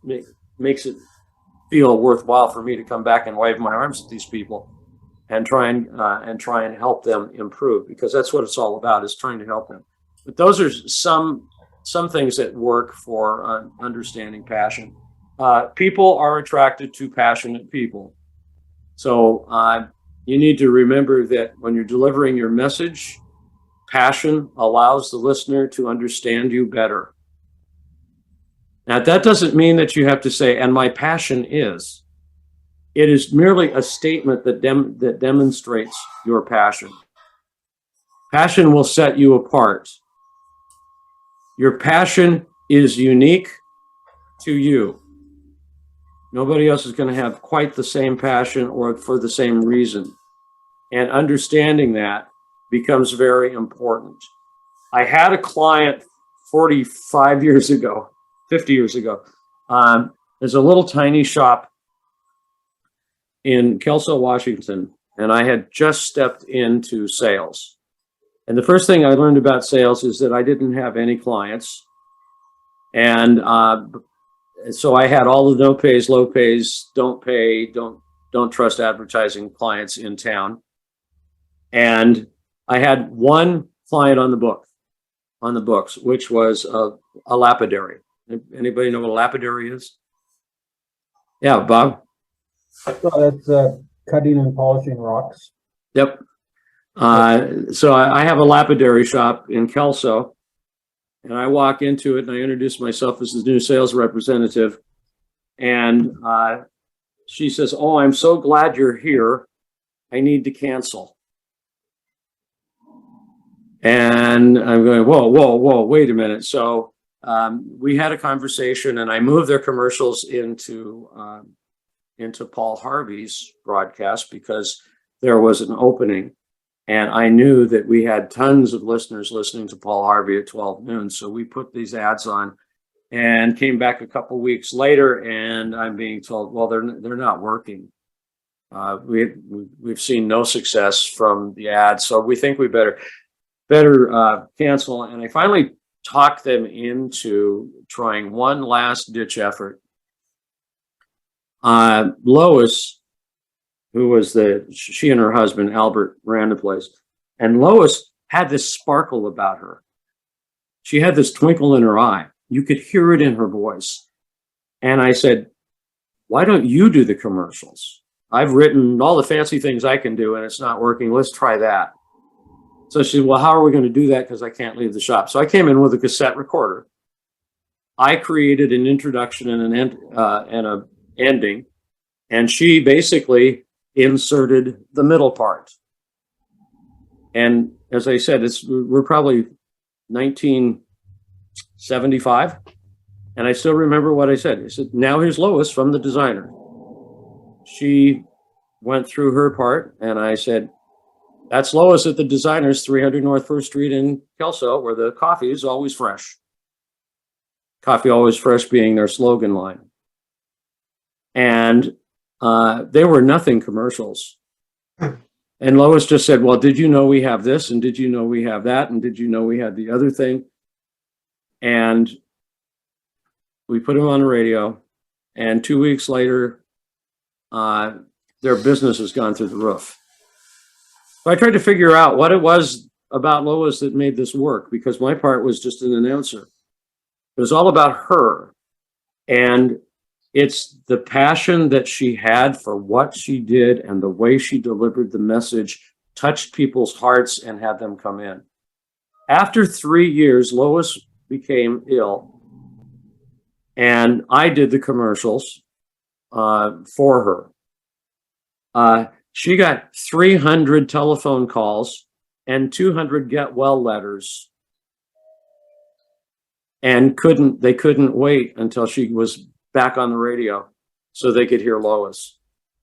it feel worthwhile for me to come back and wave my arms at these people and try and help them improve, because that's what it's all about, is trying to help them. But those are some things that work for understanding passion. People are attracted to passionate people. So you need to remember that when you're delivering your message, passion allows the listener to understand you better. Now, that doesn't mean that you have to say, and my passion is. It is merely a statement that demonstrates your passion. Passion will set you apart. Your passion is unique to you. Nobody else is going to have quite the same passion or for the same reason. And understanding that becomes very important. I had a client 45 years ago, 50 years ago. There's a little tiny shop in Kelso, Washington, and I had just stepped into sales. And the first thing I learned about sales is that I didn't have any clients. And so I had all the no pays, low pays, don't pay, don't trust advertising clients in town. And I had one client on the books, which was a lapidary. Anybody know what a lapidary is? Yeah, Bob? Well, that's cutting and polishing rocks. Yep. So I have a lapidary shop in Kelso, and I walk into it and I introduce myself as the new sales representative. And she says, "Oh, I'm so glad you're here. I need to cancel." And I'm going, whoa, wait a minute. So we had a conversation and I moved their commercials into Paul Harvey's broadcast because there was an opening. And I knew that we had tons of listeners listening to Paul Harvey at 12 noon. So we put these ads on and came back a couple weeks later and I'm being told, well, they're not working. We've seen no success from the ads. So we think we better cancel. And I finally talked them into trying one last ditch effort. Lois, who was she and her husband, Albert, ran the place. And Lois had this sparkle about her. She had this twinkle in her eye. You could hear it in her voice. And I said, why don't you do the commercials? I've written all the fancy things I can do and it's not working. Let's try that. So she said, well, how are we going to do that? Because I can't leave the shop. So I came in with a cassette recorder. I created an introduction and an ending. And she basically inserted the middle part. And as I said, we're probably 1975. And I still remember what I said. I said, now here's Lois from the designer. She went through her part and I said, that's Lois at the Designers, 300 North 1st Street in Kelso, where the coffee is always fresh. Coffee always fresh being their slogan line. And they were nothing commercials. And Lois just said, well, did you know we have this? And did you know we have that? And did you know we had the other thing? And We put them on the radio, and 2 weeks later, their business has gone through the roof. So I tried to figure out what it was about Lois that made this work, because my part was just an announcer. It was all about her. And it's the passion that she had for what she did and the way she delivered the message touched people's hearts and had them come in. After 3 years, Lois became ill, and I did the commercials for her. She got 300 telephone calls and 200 get well letters, and they couldn't wait until she was back on the radio so they could hear Lois.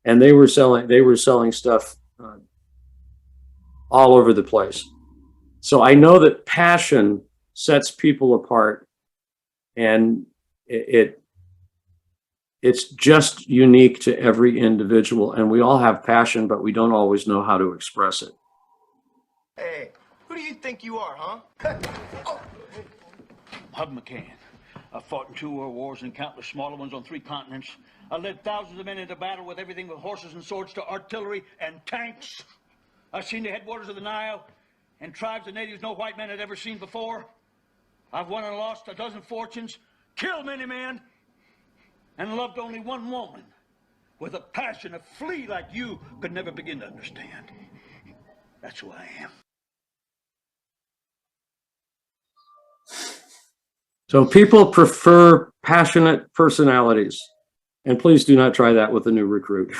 And they were selling stuff all over the place. So I know that passion sets people apart, and it's just unique to every individual, and we all have passion, but we don't always know how to express it. Hey, who do you think you are, huh? Oh. Hub McCann. I fought in 2 world wars and countless smaller ones on 3 continents. I led thousands of men into battle with everything from horses and swords to artillery and tanks. I've seen the headwaters of the Nile and tribes of natives no white man had ever seen before. I've won and lost a dozen fortunes, killed many men, and loved only one woman with a passion a flea like you could never begin to understand. That's who I am. So people prefer passionate personalities, and please do not try that with a new recruit.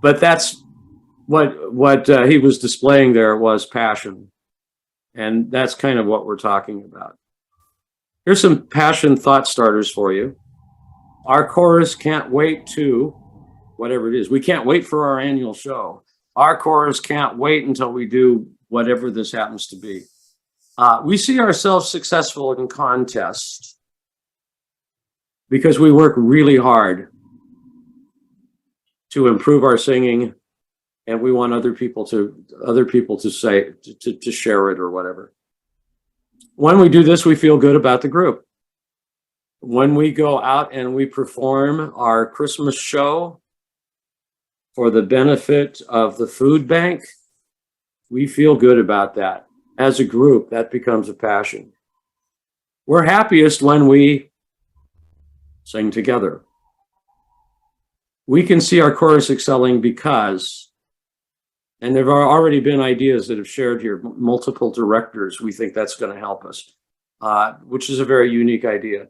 But that's what he was displaying there was passion, and that's kind of what we're talking about. Here's some passion thought starters for you. Our chorus can't wait to, whatever it is, we can't wait for our annual show. Our chorus can't wait until we do whatever this happens to be. We see ourselves successful in contests because we work really hard to improve our singing, and we want other people to say, to share it or whatever. When we do this, we feel good about the group. When we go out and we perform our Christmas show for the benefit of the food bank, we feel good about that. As a group, that becomes a passion. We're happiest when we sing together. We can see our chorus excelling because, and there have already been ideas that have shared here, multiple directors, we think that's going to help us, which is a very unique idea.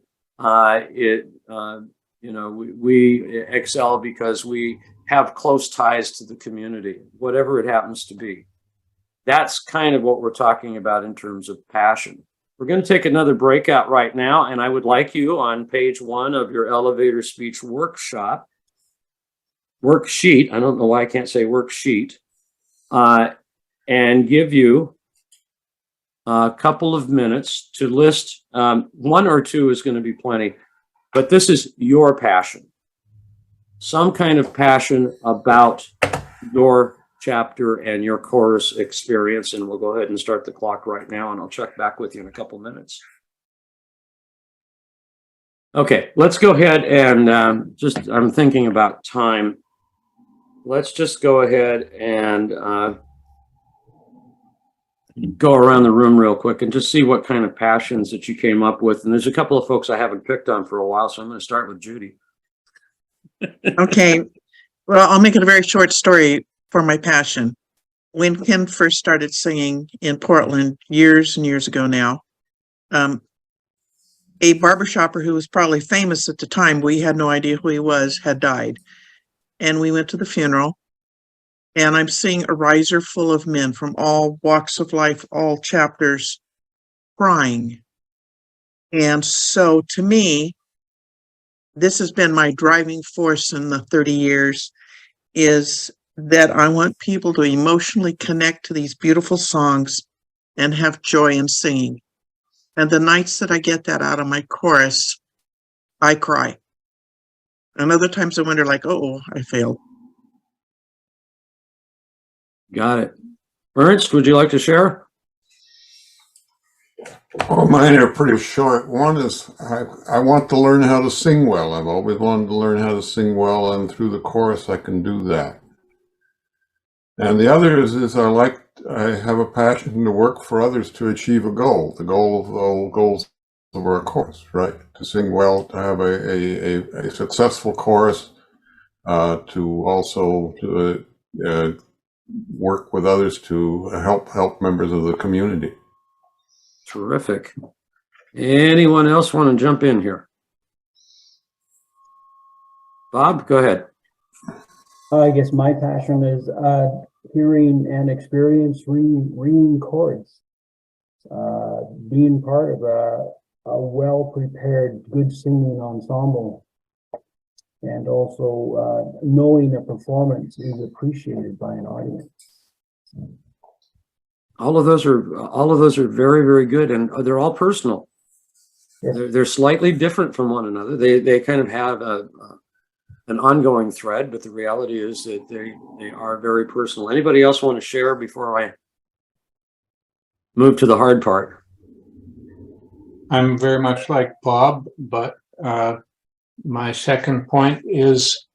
We excel because we have close ties to the community, whatever it happens to be. That's kind of what we're talking about in terms of passion. We're going to take another breakout right now, and I would like you on page 1 of your elevator speech worksheet. I don't know why I can't say worksheet, and give you a couple of minutes to list. 1 or 2 is going to be plenty, but this is your passion. Some kind of passion about your chapter and your chorus experience, and we'll go ahead and start the clock right now, and I'll check back with you in a couple minutes. Okay, let's go ahead and I'm thinking about time. Let's just go ahead and go around the room real quick and just see what kind of passions that you came up with. And there's a couple of folks I haven't picked on for a while, so I'm going to start with Judy. Okay. Well, I'll make it a very short story for my passion. When Ken first started singing in Portland years and years ago now, a barbershopper who was probably famous at the time, we had no idea who he was, had died. And we went to the funeral, and I'm seeing a riser full of men from all walks of life, all chapters, crying. And so to me, this has been my driving force in the 30 years, is that I want people to emotionally connect to these beautiful songs and have joy in singing. And the nights that I get that out of my chorus, I cry. And other times I wonder, like, oh, I failed. Got it. Ernst, would you like to share? Well, mine are pretty short. One is I want to learn how to sing well. I've always wanted to learn how to sing well, and through the chorus I can do that. And the other is I have a passion to work for others to achieve a goal. The goal of all goals of our chorus, right? To sing well, to have a successful chorus, to also work with others to help members of the community. Terrific. Anyone else want to jump in here? Bob, go ahead. I guess my passion is hearing and experience ringing chords, being part of a well-prepared, good singing ensemble, and also knowing a performance is appreciated by an audience. All of those are very, very good, and they're all personal. Yes. They're slightly different from one another. They kind of have an ongoing thread, but the reality is that they are very personal. Anybody else want to share before I move to the hard part? I'm very much like Bob, but my second point is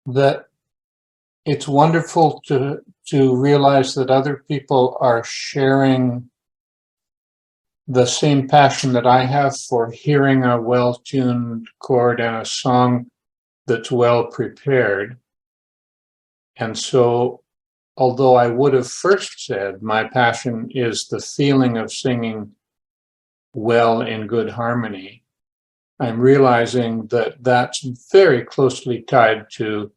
that it's wonderful to realize that other people are sharing the same passion that I have for hearing a well-tuned chord and a song that's well prepared. And so, although I would have first said my passion is the feeling of singing well in good harmony, I'm realizing that that's very closely tied to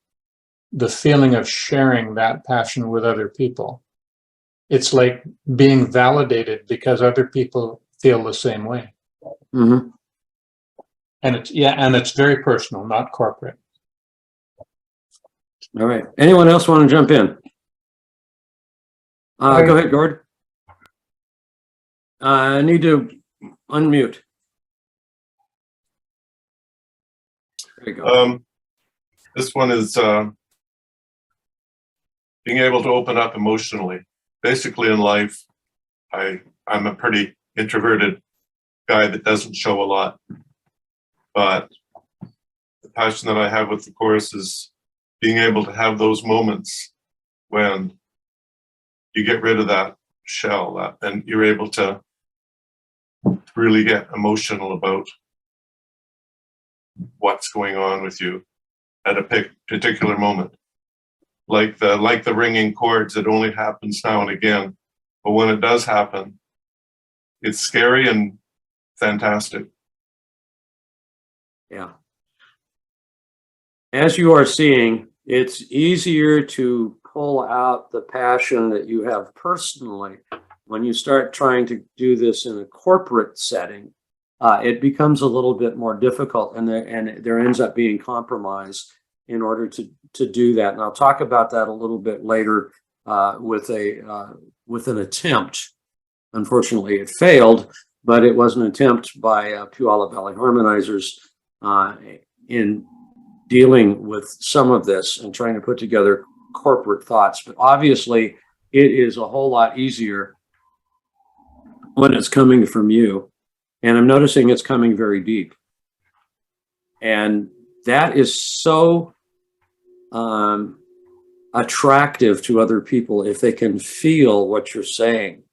the feeling of sharing that passion with other people. It's like being validated because other people feel the same way. Mm-hmm. And it's very personal, not corporate. All right. Anyone else want to jump in? Go ahead, Gord. I need to unmute. There you go. This one is being able to open up emotionally. Basically in life, I'm a pretty introverted guy that doesn't show a lot. But the passion that I have with the chorus is being able to have those moments when you get rid of that shell and you're able to really get emotional about what's going on with you at a particular moment. Like the ringing chords, it only happens now and again. But when it does happen, it's scary and fantastic. Yeah. As you are seeing, it's easier to pull out the passion that you have personally when you start trying to do this in a corporate setting. It becomes a little bit more difficult, and there ends up being compromise in order to do that. And I'll talk about that a little bit later with an attempt. Unfortunately, it failed, but it was an attempt by Puyallup Valley Harmonizers in dealing with some of this and trying to put together corporate thoughts. But obviously, it is a whole lot easier when it's coming from you. And I'm noticing it's coming very deep. And that is so attractive to other people if they can feel what you're saying.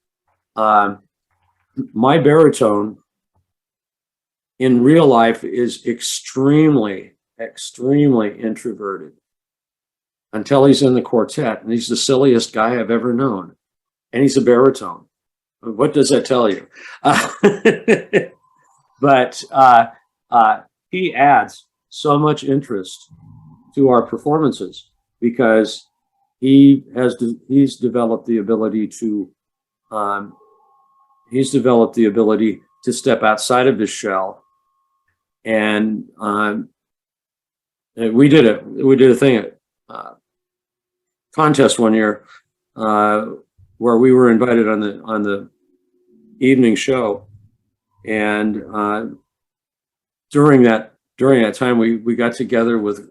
My baritone in real life is extremely introverted until he's in the quartet, and he's the silliest guy I've ever known. And he's a baritone. What does that tell you? But he adds so much interest to our performances because he's developed the ability to step outside of his shell. And we did a thing at contest one year where we were invited on the evening show, and during that time we got together with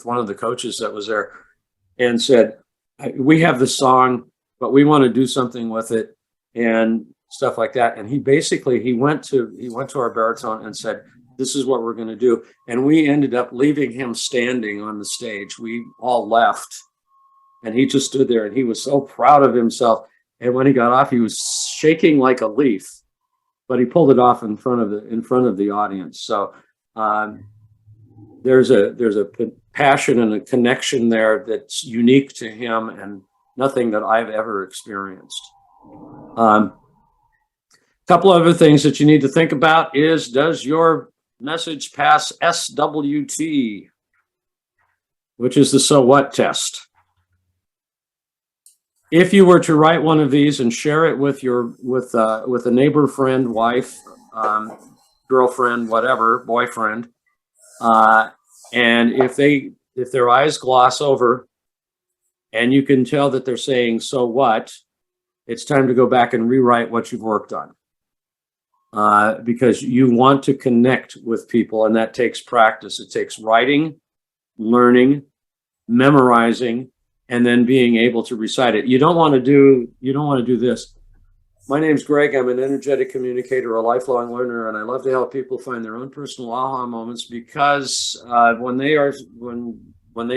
one of the coaches that was there and said, we have the song, but we want to do something with it. And stuff like that. And he went to our baritone and said, this is what we're going to do. And we ended up leaving him standing on the stage. We all left and he just stood there and he was so proud of himself. And when he got off, he was shaking like a leaf, but he pulled it off in front of the audience. So there's a passion and a connection there that's unique to him and nothing that I've ever experienced. Couple other things that you need to think about is, does your message pass SWT, which is the so what test? If you were to write one of these and share it with a neighbor, friend, wife, girlfriend, whatever, boyfriend, and if their eyes gloss over and you can tell that they're saying, so what, it's time to go back and rewrite what you've worked on. Because you want to connect with people, and that takes practice. It takes writing, learning, memorizing, and then being able to recite it. You don't want to do this. My name's Greg. I'm an energetic communicator, a lifelong learner, and I love to help people find their own personal aha moments, because when they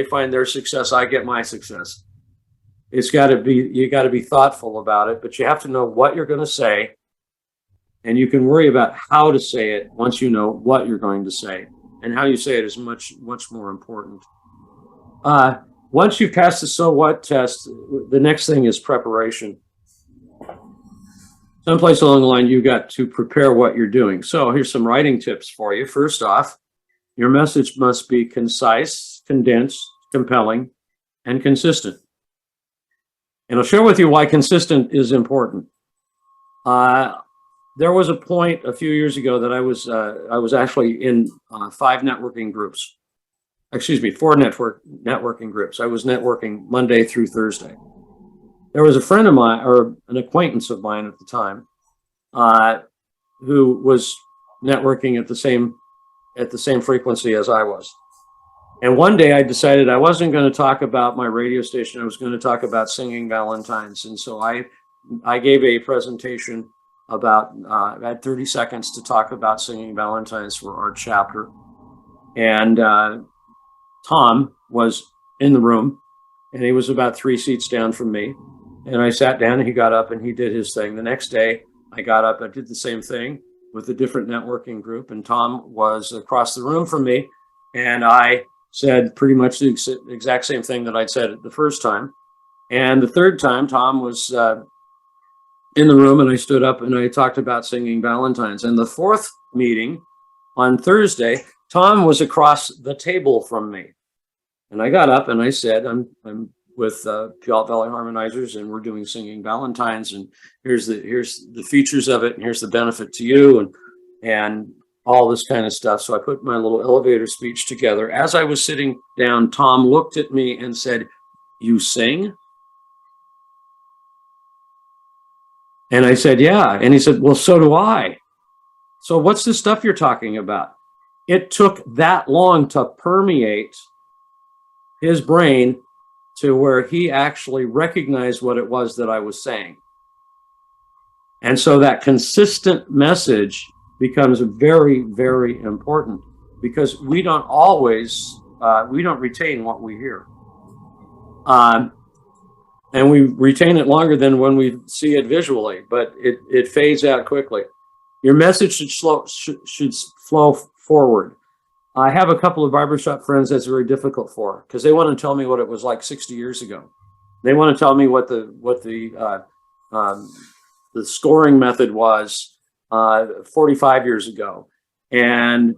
find their success, I get my success. You got to be thoughtful about it, but you have to know what you're going to say. And you can worry about how to say it once you know what you're going to say. And how you say it is much, much more important. Once you pass the so what test, the next thing is preparation. Someplace along the line, you got to prepare what you're doing. So here's some writing tips for you. First off, your message must be concise, condensed, compelling, and consistent. And I'll share with you why consistent is important. There was a point a few years ago that I was actually in 4 networking groups. I was networking Monday through Thursday. There was a friend of mine, or an acquaintance of mine at the time, who was networking at the same frequency as I was. And one day I decided I wasn't going to talk about my radio station. I was going to talk about singing Valentines. And so I gave a presentation about, I had 30 seconds to talk about singing Valentines for our chapter. And Tom was in the room, and he was about 3 seats down from me. And I sat down and he got up and he did his thing. The next day I got up, I did the same thing with a different networking group, and Tom was across the room from me. And I said pretty much the exact same thing that I'd said the first time. And the third time, Tom was in the room, and I stood up and I talked about singing Valentines. And the fourth meeting on Thursday, Tom was across the table from me. And I got up and I said, I'm with Puyallup Valley Harmonizers, and we're doing singing Valentines, and here's the features of it, and here's the benefit to you, and all this kind of stuff. So I put my little elevator speech together. As I was sitting down, Tom looked at me and said, "You sing?" And I said, "Yeah." And he said, "Well, so do I. So what's the stuff you're talking about?" It took that long to permeate his brain to where he actually recognized what it was that I was saying. And so that consistent message becomes very, very important, because we don't always, we don't retain what we hear. And we retain it longer than when we see it visually, but it fades out quickly. Your message should flow forward. I have a couple of barbershop friends that's very difficult for, because they want to tell me what it was like 60 years ago. They want to tell me what the scoring method was 45 years ago. And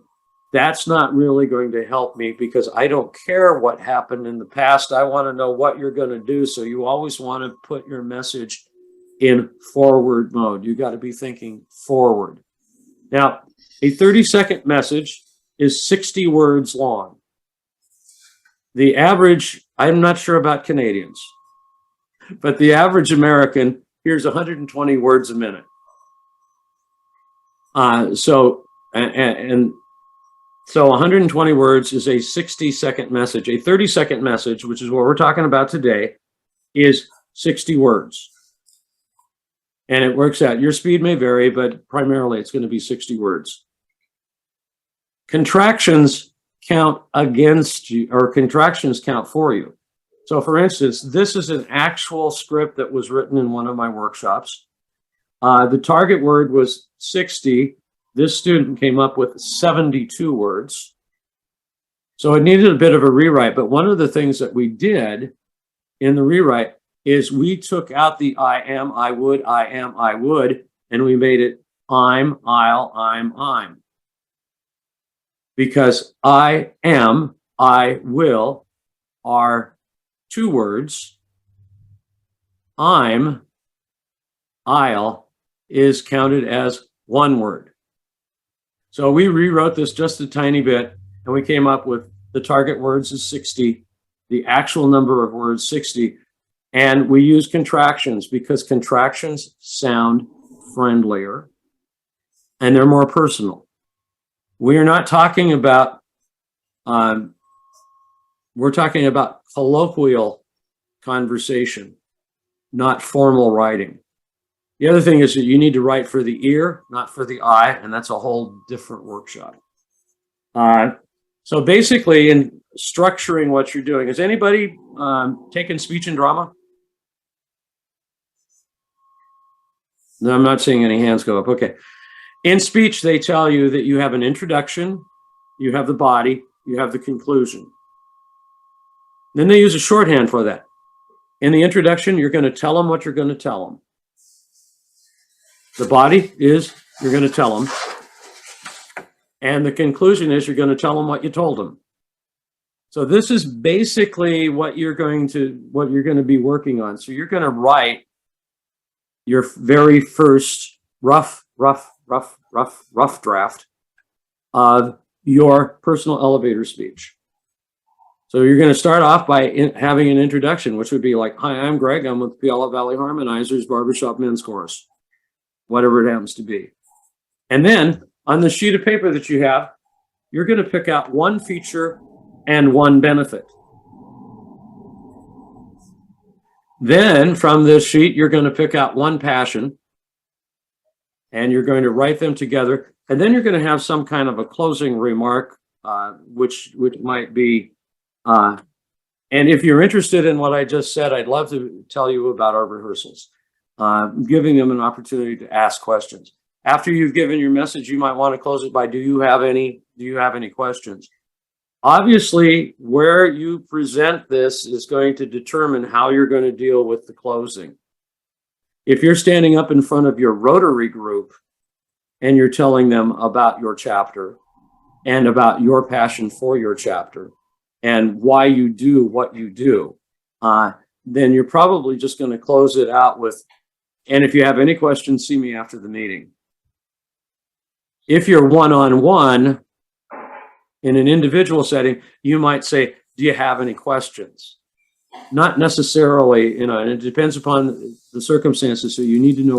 that's not really going to help me, because I don't care what happened in the past. I want to know what you're going to do. So you always want to put your message in forward mode. You got to be thinking forward. Now, a 30-second message is 60 words long. The average, I'm not sure about Canadians, but the average American hears 120 words a minute. So 120 words is a 60-second message. A 30-second message, which is what we're talking about today, is 60 words. And it works out. Your speed may vary, but primarily it's going to be 60 words. Contractions count against you, or contractions count for you. So for instance, this is an actual script that was written in one of my workshops. The target word was 60. This student came up with 72 words. So it needed a bit of a rewrite, but one of the things that we did in the rewrite is we took out the I am, I would, I am, I would, and we made it I'm, I'll, I'm. Because I am, I will are 2 words. I'm, I'll is counted as 1 word. So we rewrote this just a tiny bit, and we came up with the target words is 60, the actual number of words 60, and we use contractions because contractions sound friendlier and they're more personal. We are not talking about, we're talking about colloquial conversation, not formal writing. The other thing is that you need to write for the ear, not for the eye, and that's a whole different workshop. So basically, in structuring what you're doing, has anybody taken speech and drama? No, I'm not seeing any hands go up. Okay. In speech, they tell you that you have an introduction, you have the body, you have the conclusion. Then they use a shorthand for that. In the introduction, you're going to tell them what you're going to tell them. The body is you're going to tell them. And the conclusion is you're going to tell them what you told them. So this is basically what you're going to be working on. So you're going to write your very first rough draft of your personal elevator speech. So you're going to start off by having an introduction, which would be like, hi, I'm Greg. I'm with Puyallup Valley Harmonizers Barbershop Men's Chorus, whatever it happens to be. And then on the sheet of paper that you have, you're going to pick out 1 feature and 1 benefit. Then from this sheet, you're going to pick out 1 passion and you're going to write them together. And then you're going to have some kind of a closing remark, which might be, and if you're interested in what I just said, I'd love to tell you about our rehearsals, giving them an opportunity to ask questions. After you've given your message, you might want to close it by, do you have any questions? Obviously, where you present this is going to determine how you're going to deal with the closing. If you're standing up in front of your Rotary group and you're telling them about your chapter and about your passion for your chapter and why you do what you do, then you're probably just going to close it out with, and if you have any questions, see me after the meeting. If you're one-on-one in an individual setting, you might say, do you have any questions? Not necessarily, and it depends upon the circumstances. So you need to know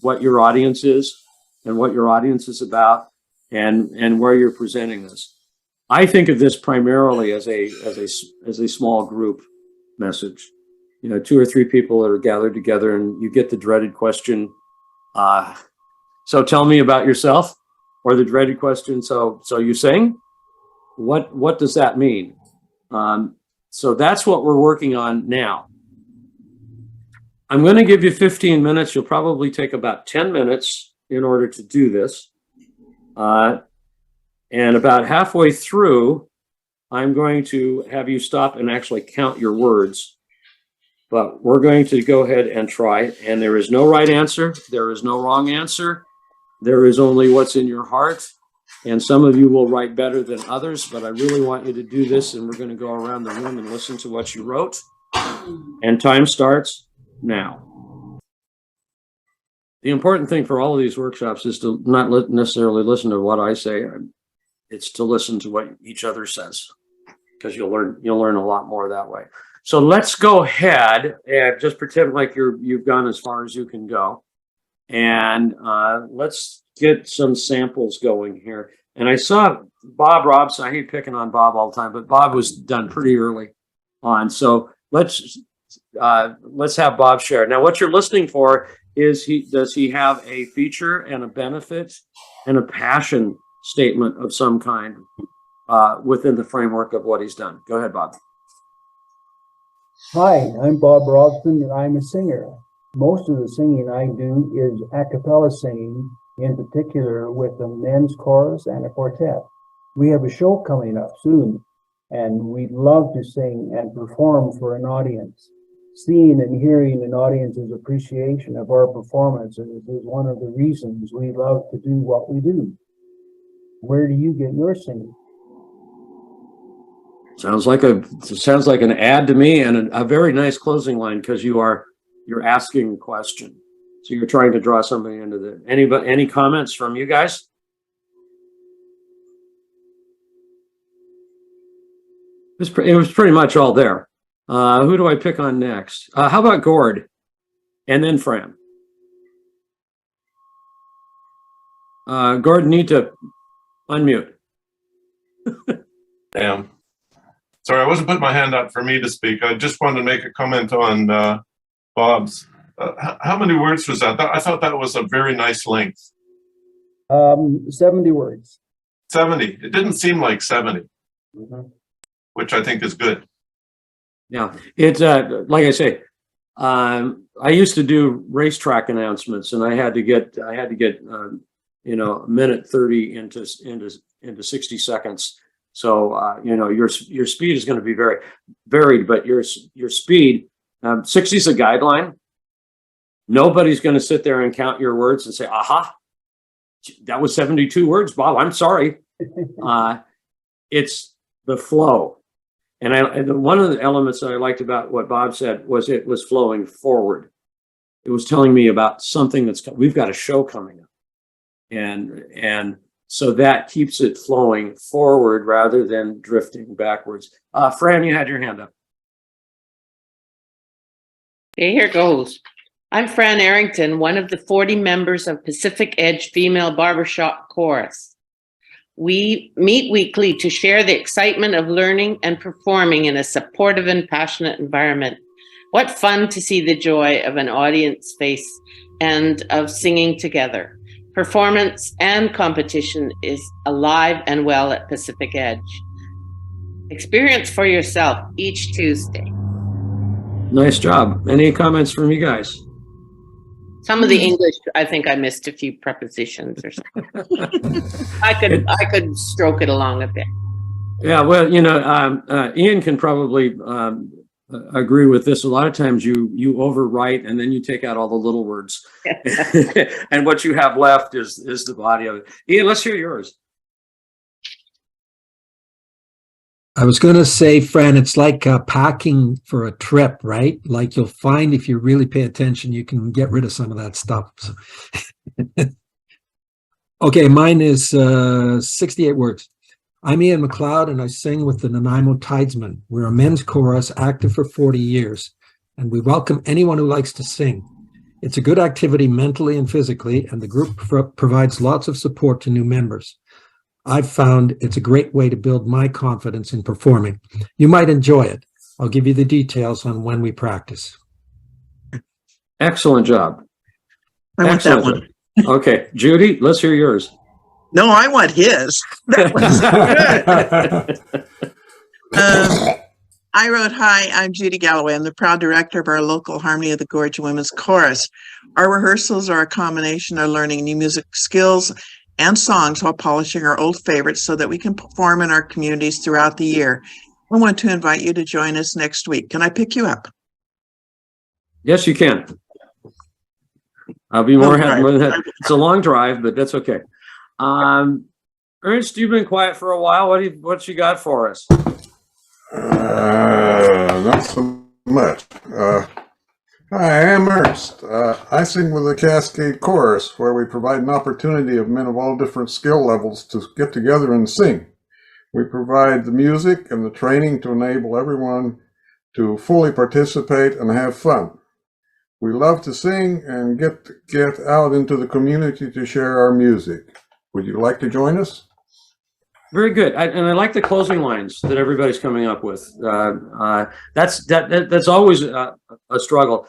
what your audience is and what your audience is about and where you're presenting this. I think of this primarily as a small group message. 2 or 3 people that are gathered together and you get the dreaded question, so tell me about yourself, or the dreaded question, so you sing? What does that mean? So that's what we're working on now. I'm going to give you 15 minutes. You'll probably take about 10 minutes in order to do this. And about halfway through, I'm going to have you stop and actually count your words. But we're going to go ahead and try. And there is no right answer. There is no wrong answer. There is only what's in your heart. And some of you will write better than others, but I really want you to do this. And we're going to go around the room and listen to what you wrote. And time starts now. The important thing for all of these workshops is to not necessarily listen to what I say. It's to listen to what each other says, because you'll learn a lot more that way. So let's go ahead and just pretend like you've gone as far as you can go. And let's get some samples going here. And I saw Bob Robson. I hate picking on Bob all the time, but Bob was done pretty early on. So let's have Bob share. Now, what you're listening for does he have a feature and a benefit and a passion statement of some kind within the framework of what he's done? Go ahead, Bob. Hi, I'm Bob Robson, and I'm a singer. Most of the singing I do is a cappella singing, in particular with a men's chorus and a quartet. We have a show coming up soon, and we'd love to sing and perform for an audience. Seeing and hearing an audience's appreciation of our performances is one of the reasons we love to do what we do. Where do you get your singing? Sounds like an ad to me, and a very nice closing line, because you're asking a question. So you're trying to draw somebody into the, any comments from you guys? It was pretty much all there. Who do I pick on next? How about Gord? And then Fran. Gord, need to unmute. Damn. Sorry, I wasn't putting my hand up for me to speak. I just wanted to make a comment on Bob's. How many words was that? I thought that was a very nice length. 70 words. 70. It didn't seem like 70, which I think is good. Yeah, it's like I say, I used to do racetrack announcements, and I had to get a minute 30 into 60 seconds. So your speed is going to be very varied, but your speed, 60 is a guideline. Nobody's going to sit there and count your words and say, "Aha, that was 72 words, Bob. I'm sorry." It's the flow. And one of the elements that I liked about what Bob said was it was flowing forward. It was telling me about something we've got a show coming up. And so that keeps it flowing forward rather than drifting backwards. Fran, you had your hand up. Okay, here goes. I'm Fran Arrington, one of the 40 members of Pacific Edge Female Barbershop Chorus. We meet weekly to share the excitement of learning and performing in a supportive and passionate environment. What fun to see the joy of an audience face and of singing together. Performance and competition is alive and well at Pacific Edge. Experience for yourself each Tuesday. Nice job. Any comments from you guys? Some of the English, I think I missed a few prepositions or something. I could stroke it along a bit. Yeah, well, Ian can probably agree with this. A lot of times you overwrite and then you take out all the little words, and what you have left is the body of it. Ian, let's hear yours. I was going to say, Fran, it's like packing for a trip, right? Like you'll find if you really pay attention, you can get rid of some of that stuff. So. Okay, mine is 68 words. I'm Ian McLeod, and I sing with the Nanaimo Tidesmen. We're a men's chorus active for 40 years, and we welcome anyone who likes to sing. It's a good activity mentally and physically, and the group provides lots of support to new members. I've found it's a great way to build my confidence in performing. You might enjoy it. I'll give you the details on when we practice. Excellent job. I want that one. Okay, Judy, let's hear yours. No, I want his. That was good. I wrote, "Hi, I'm Judy Galloway. I'm the proud director of our local Harmony of the Gorge Women's Chorus. Our rehearsals are a combination of learning new music skills and songs while polishing our old favorites so that we can perform in our communities throughout the year. I want to invite you to join us next week. Can I pick you up?" Yes, you can. I'll be more happy with that. It's a long drive, but that's okay. Ernst, you've been quiet for a while. What you got for us? Not so much. Hi, I'm Ernst. I sing with the Cascade Chorus, where we provide an opportunity of men of all different skill levels to get together and sing. We provide the music and the training to enable everyone to fully participate and have fun. We love to sing and get out into the community to share our music. Would you like to join us? Very good. And I like the closing lines that everybody's coming up with. That's always a struggle.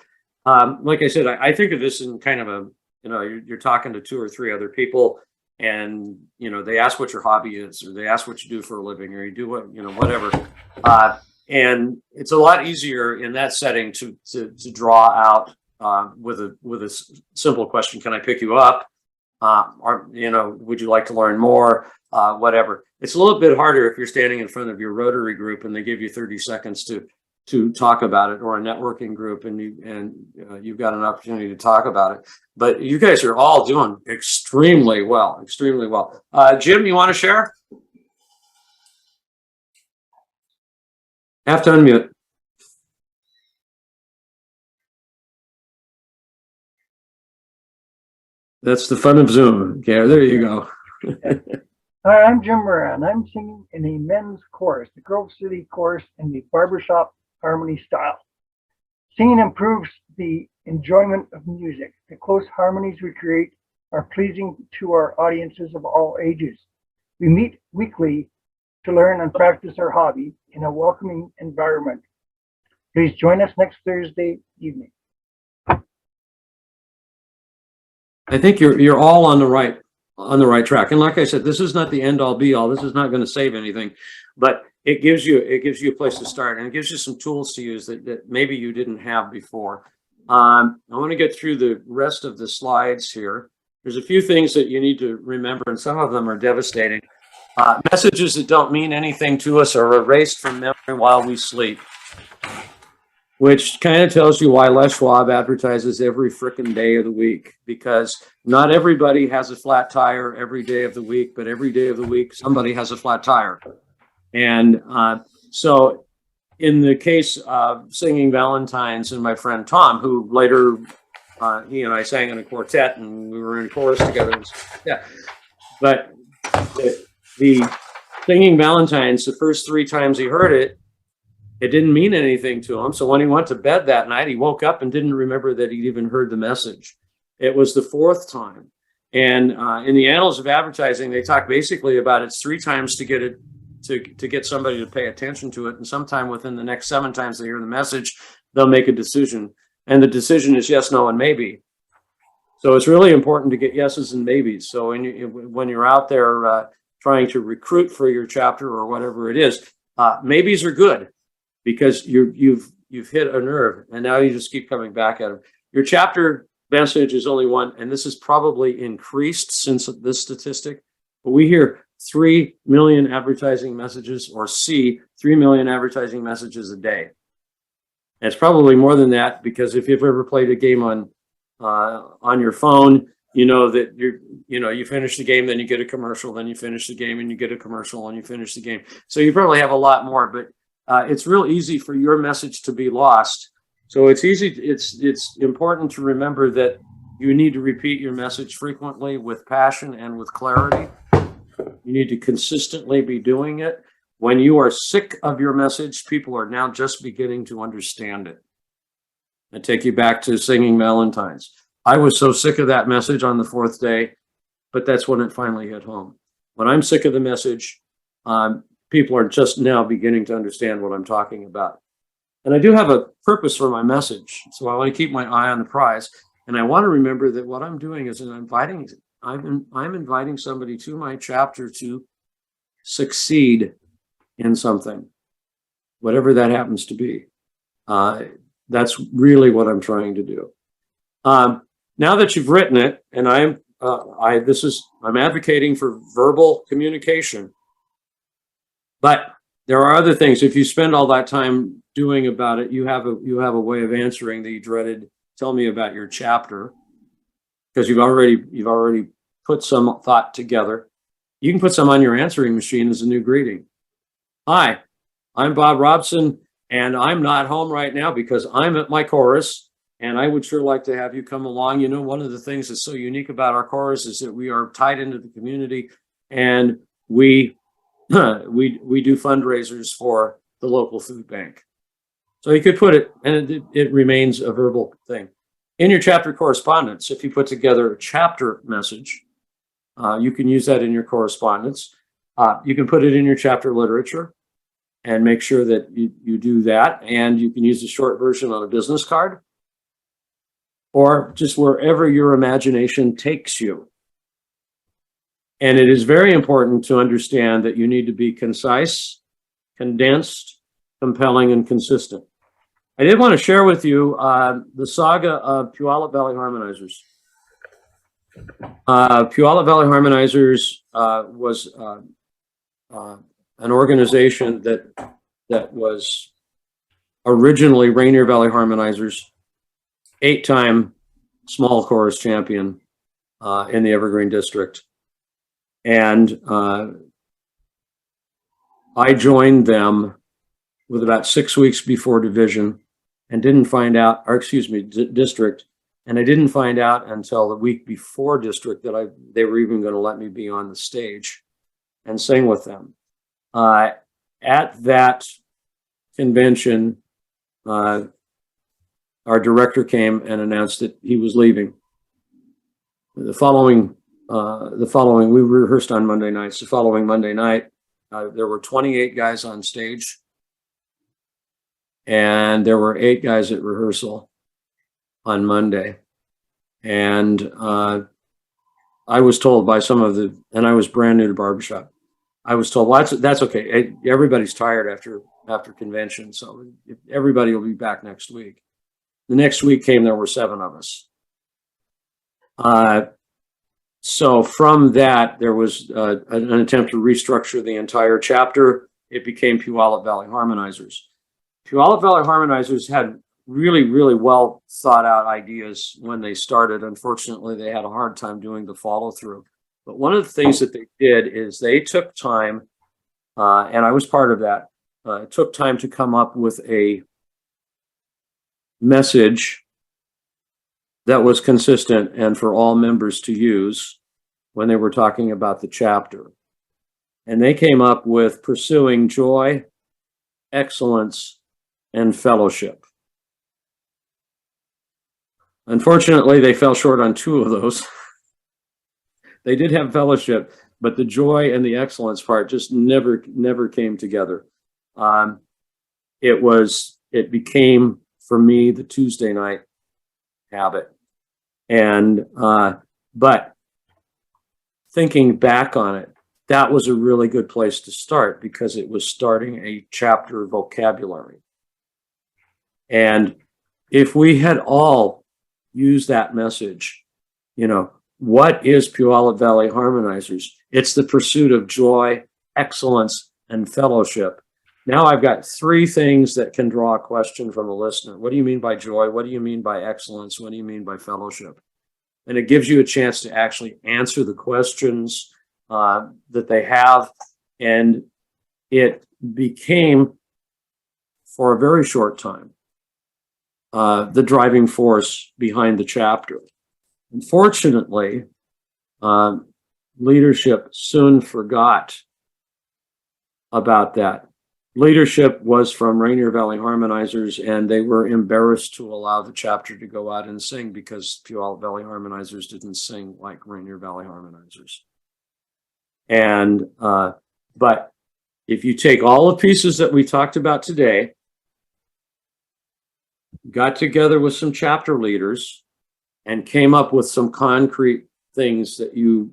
Like I said, I think of this in kind of a, you're talking to 2 or 3 other people, and, they ask what your hobby is, or they ask what you do for a living, or you do what, whatever. And it's a lot easier in that setting to draw out with a simple question. Can I pick you up? Or, would you like to learn more? Whatever. It's a little bit harder if you're standing in front of your Rotary group and they give you 30 seconds to talk about it, or a networking group, and you've got an opportunity to talk about it. But you guys are all doing extremely well, extremely well. Jim, you want to share? Have to unmute. That's the fun of Zoom. Yeah, there you go. Hi, I'm Jim Moran. I'm singing in a men's chorus, the Grove City chorus in the Barbershop Harmony style. Singing improves the enjoyment of music. The close harmonies we create are pleasing to our audiences of all ages. We meet weekly to learn and practice our hobby in a welcoming environment. Please join us next Thursday evening. I think you're all on the right track. And like I said, this is not the end all be all. This is not going to save anything, but it gives you a place to start, and it gives you some tools to use that maybe you didn't have before. I want to get through the rest of the slides here. There's a few things that you need to remember, and some of them are devastating. Messages that don't mean anything to us are erased from memory while we sleep, which kind of tells you why Les Schwab advertises every frickin' day of the week, because not everybody has a flat tire every day of the week, but every day of the week, somebody has a flat tire. And so in the case of Singing Valentines and my friend Tom, who later, he and I sang in a quartet and we were in chorus together. Yeah. But the Singing Valentines, the first 3 times he heard it, it didn't mean anything to him. So when he went to bed that night, he woke up and didn't remember that he'd even heard the message. It was the 4th time. And in the annals of advertising, they talk basically about it's 3 times to get it, to get somebody to pay attention to it. And sometime within the next 7 times they hear the message, they'll make a decision. And the decision is yes, no, and maybe. So it's really important to get yeses and maybes. So when you're out there trying to recruit for your chapter or whatever it is, maybes are good, because you've hit a nerve, and now you just keep coming back at them. Your chapter message is only 1, and this is probably increased since this statistic, but we hear 3 million advertising messages, or see 3 million advertising messages a day. And it's probably more than that, because if you've ever played a game on your phone, you know that you finish the game, then you get a commercial, then you finish the game and you get a commercial, and you finish the game. So you probably have a lot more, but it's real easy for your message to be lost. So it's important to remember that you need to repeat your message frequently with passion and with clarity. You need to consistently be doing it. When you are sick of your message, people are now just beginning to understand it. I take you back to Singing Valentines. I was so sick of that message on the 4th day, but that's when it finally hit home. When I'm sick of the message, people are just now beginning to understand what I'm talking about. And I do have a purpose for my message. So I want to keep my eye on the prize. And I want to remember that what I'm doing is I'm inviting somebody to my chapter to succeed in something, whatever that happens to be. That's really what I'm trying to do. Now that you've written it, and I'm advocating for verbal communication. But there are other things. If you spend all that time doing about it, you have a way of answering the dreaded "tell me about your chapter," because you've already put some thought together. You can put some on your answering machine as a new greeting. Hi, I'm Bob Robson, and I'm not home right now because I'm at my chorus, and I would sure like to have you come along. You know, one of the things that's so unique about our chorus is that we are tied into the community, and we do fundraisers for the local food bank. So you could put it, and it remains a verbal thing. In your chapter correspondence, if you put together a chapter message, you can use that in your correspondence. You can put it in your chapter literature and make sure that you do that. And you can use the short version on a business card. or just wherever your imagination takes you. And it is very important to understand that you need to be concise, condensed, compelling, and consistent. I did want to share with you the saga of Puyallup Valley Harmonizers. Puyallup Valley Harmonizers was an organization that was originally Rainier Valley Harmonizers, 8-time small chorus champion in the Evergreen District. And I joined them with about 6 weeks before division and didn't find out, or excuse me, district. And I didn't find out until the week before district that they were even going to let me be on the stage and sing with them. At that convention, our director came and announced that he was leaving. The following, we rehearsed on Monday nights. The following Monday night, there were 28 guys on stage, and there were 8 guys at rehearsal on Monday. And I was told by some of and I was brand new to Barbershop. I was told, well, that's okay. Everybody's tired after convention, so everybody will be back next week. The next week came, there were 7 of us. So from that, there was an attempt to restructure the entire chapter. It became Puyallup Valley Harmonizers. Puyallup Valley Harmonizers had really, really well thought out ideas when they started. Unfortunately, they had a hard time doing the follow through. But one of the things that they did is they took time, and I was part of that, it took time to come up with a message that was consistent and for all members to use when they were talking about the chapter. And they came up with pursuing joy, excellence, and fellowship. Unfortunately, they fell short on 2 of those. They did have fellowship, but the joy and the excellence part just never came together. It became, for me, the Tuesday night habit. And, but thinking back on it, that was a really good place to start because it was starting a chapter vocabulary. And if we had all used that message, what is Puyallup Valley Harmonizers? It's the pursuit of joy, excellence, and fellowship. Now I've got 3 things that can draw a question from a listener. What do you mean by joy? What do you mean by excellence? What do you mean by fellowship? And it gives you a chance to actually answer the questions that they have. And it became, for a very short time, the driving force behind the chapter. Unfortunately, leadership soon forgot about that. Leadership was from Rainier Valley Harmonizers, and they were embarrassed to allow the chapter to go out and sing because Puyallup Valley Harmonizers didn't sing like Rainier Valley Harmonizers. And, but if you take all the pieces that we talked about today, got together with some chapter leaders and came up with some concrete things that you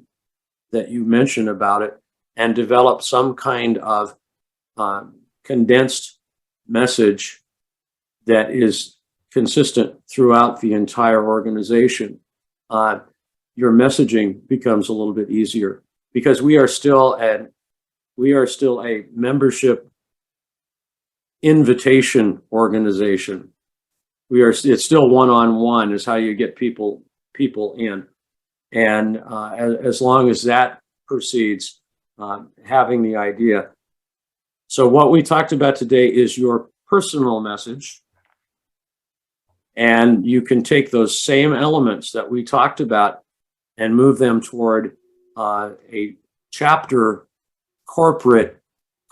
mentioned about it and developed some kind of condensed message that is consistent throughout the entire organization, your messaging becomes a little bit easier because we are still a membership invitation organization. It's still one-on-one is how you get people in. And as long as that proceeds, having the idea. So what we talked about today is your personal message. And you can take those same elements that we talked about and move them toward a chapter corporate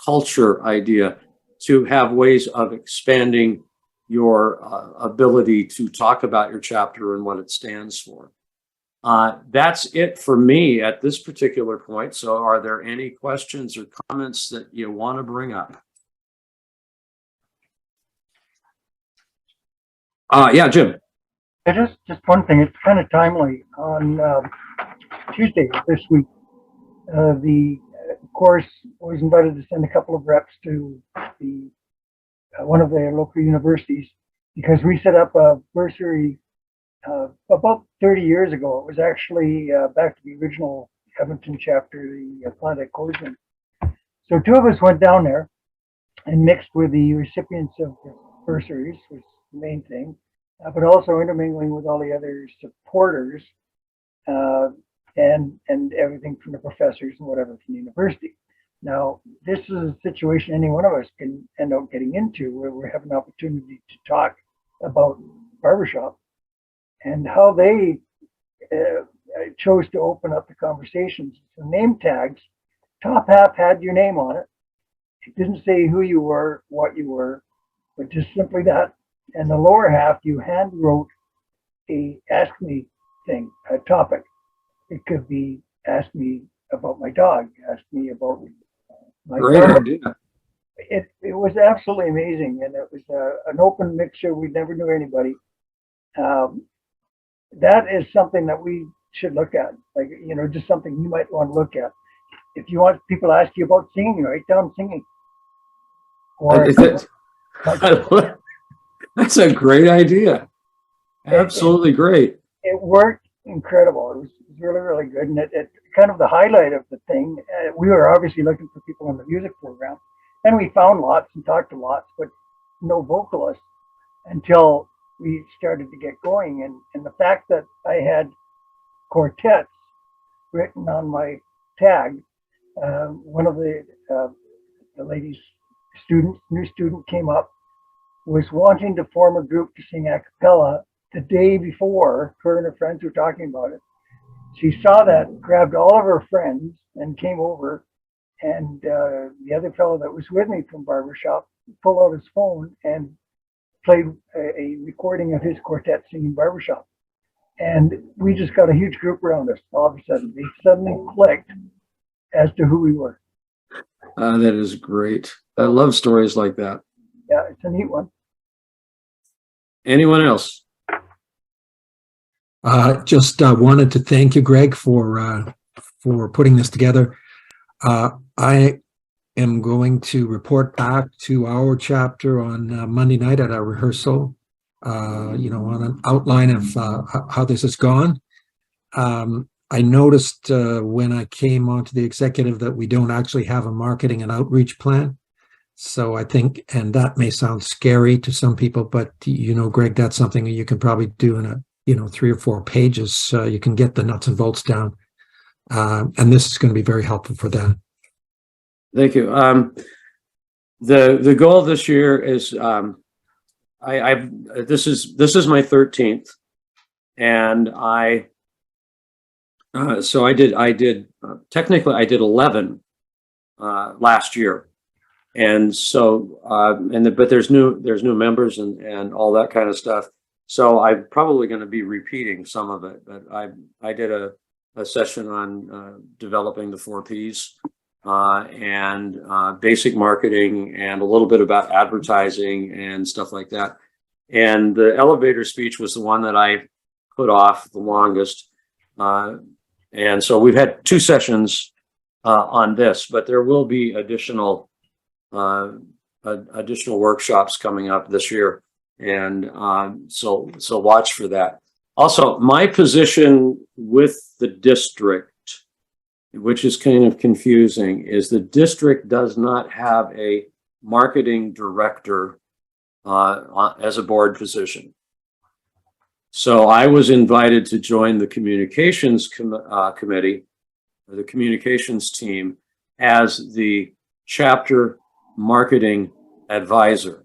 culture idea to have ways of expanding your ability to talk about your chapter and what it stands for. That's it for me at this particular point. So are there any questions or comments that you want to bring up? Yeah, Jim. Just one thing. It's kind of timely. On Tuesday this week, the course was invited to send a couple of reps to the one of the local universities because we set up a bursary about 30 years ago. It was actually back to the original Edmonton chapter, the Klondike Corpsmen. So two of us went down there and mixed with the recipients of the bursaries, was the main thing, but also intermingling with all the other supporters and everything from the professors and whatever from the university. Now, this is a situation any one of us can end up getting into where we have an opportunity to talk about barbershop and how they chose to open up the conversations. So name tags, top half had your name on it. It didn't say who you were, what you were, but just simply that. And the lower half, you hand wrote a ask me thing, a topic. It could be ask me about my dog, ask me about my Great dog. idea. It was absolutely amazing, and it was an open mixture. We never knew anybody. That is something that we should look at, like, you know, just something you might want to look at. If you want people to ask you about singing, write down singing. Or That's a great idea. Absolutely great. it worked incredible. It was really, really good. And it kind of the highlight of the thing, we were obviously looking for people in the music program, and we found lots and talked to lots, but no vocalists until we started to get going. And the fact that I had quartets written on my tag, one of the ladies, new student came up, was wanting to form a group to sing a cappella the day before. Her and her friends were talking about it. She saw that, grabbed all of her friends and came over, and the other fellow that was with me from Barbershop pulled out his phone and played a recording of his quartet singing Barbershop. And we just got a huge group around us all of a sudden. They suddenly clicked as to who we were. That is great. I love stories like that. Yeah, it's a neat one. Anyone else? Just wanted to thank you, Greg, for putting this together. I am going to report back to our chapter on Monday night at our rehearsal, on an outline of how this has gone. I noticed when I came onto the executive that we don't actually have a marketing and outreach plan. So I think, and that may sound scary to some people, but Greg, that's something that you can probably do in a 3 or 4 pages. You can get the nuts and bolts down. And this is going to be very helpful for that. Thank you. The goal this year is this is my 13th, and so I did technically I did 11 last year, and so but there's new members and all that kind of stuff. So I'm probably going to be repeating some of it, but I did a session on developing the 4 Ps. And basic marketing and a little bit about advertising and stuff like that. And the elevator speech was the one that I put off the longest. And so we've had 2 sessions on this, but there will be additional workshops coming up this year. And so watch for that. Also, my position with the district, which is kind of confusing, is the district does not have a marketing director as a board position. So I was invited to join the communications committee, or the communications team, as the chapter marketing advisor.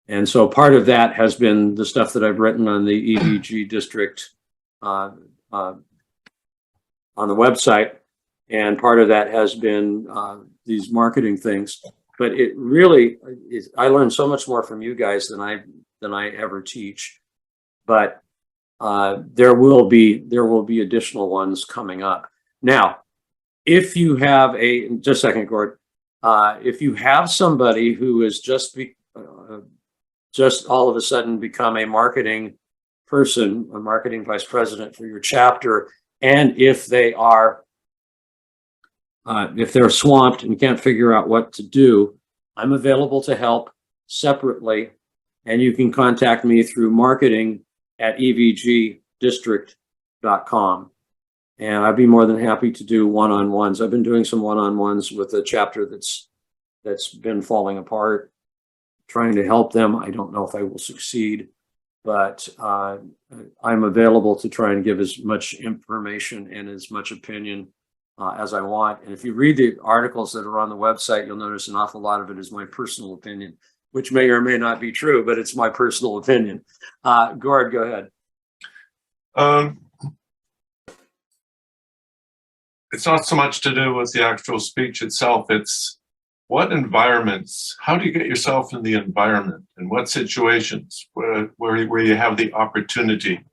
And so part of that has been the stuff that I've written on the EDG district on the website, and part of that has been these marketing things. But it really is, I learned so much more from you guys than I ever teach. But there will be additional ones coming up. Now, if you have just a second, Gord, if you have somebody who is just all of a sudden become a marketing person, a marketing vice president for your chapter, and if they are if they're swamped and can't figure out what to do, I'm available to help separately, and you can contact me through marketing@evgdistrict.com. And I'd be more than happy to do one-on-ones. I've been doing some one-on-ones with a chapter that's been falling apart, trying to help them. I don't know if I will succeed, but I'm available to try and give as much information and as much opinion as I want. And if you read the articles that are on the website, you'll notice an awful lot of it is my personal opinion, which may or may not be true, but it's my personal opinion. Gord, go ahead. It's not so much to do with the actual speech itself. It's what environments, how do you get yourself in the environment, and what situations where you have the opportunity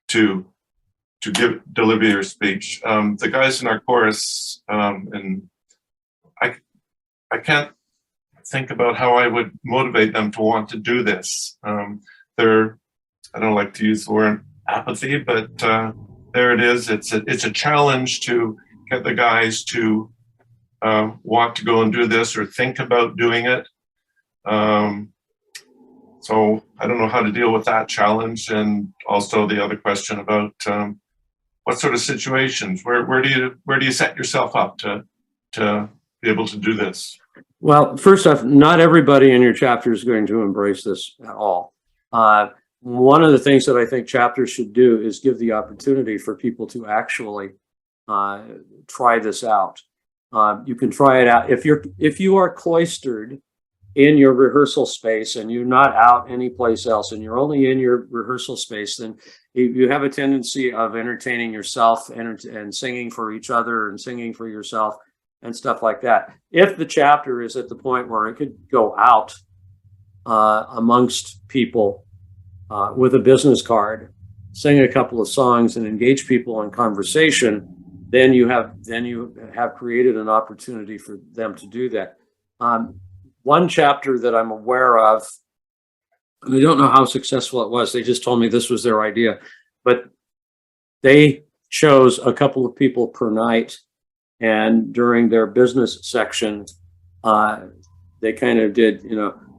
to deliver your speech. The guys in our chorus, and I can't think about how I would motivate them to want to do this. I don't like to use the word apathy, but there it is. It's a challenge to get the guys to want to go and do this or think about doing it. So I don't know how to deal with that challenge. And also the other question about what sort of situations, where do you set yourself up to be able to do this? Well, first off, not everybody in your chapter is going to embrace this at all. One of the things that I think chapters should do is give the opportunity for people to actually try this out. You can try it out. If you are cloistered in your rehearsal space and you're not out anyplace else and you're only in your rehearsal space, then you have a tendency of entertaining yourself and singing for each other and singing for yourself and stuff like that. If the chapter is at the point where it could go out amongst people with a business card, sing a couple of songs and engage people in conversation, then you have created an opportunity for them to do that. One chapter that I'm aware of, and I don't know how successful it was, they just told me this was their idea, but they chose a couple of people per night, and during their business section, they kind of did,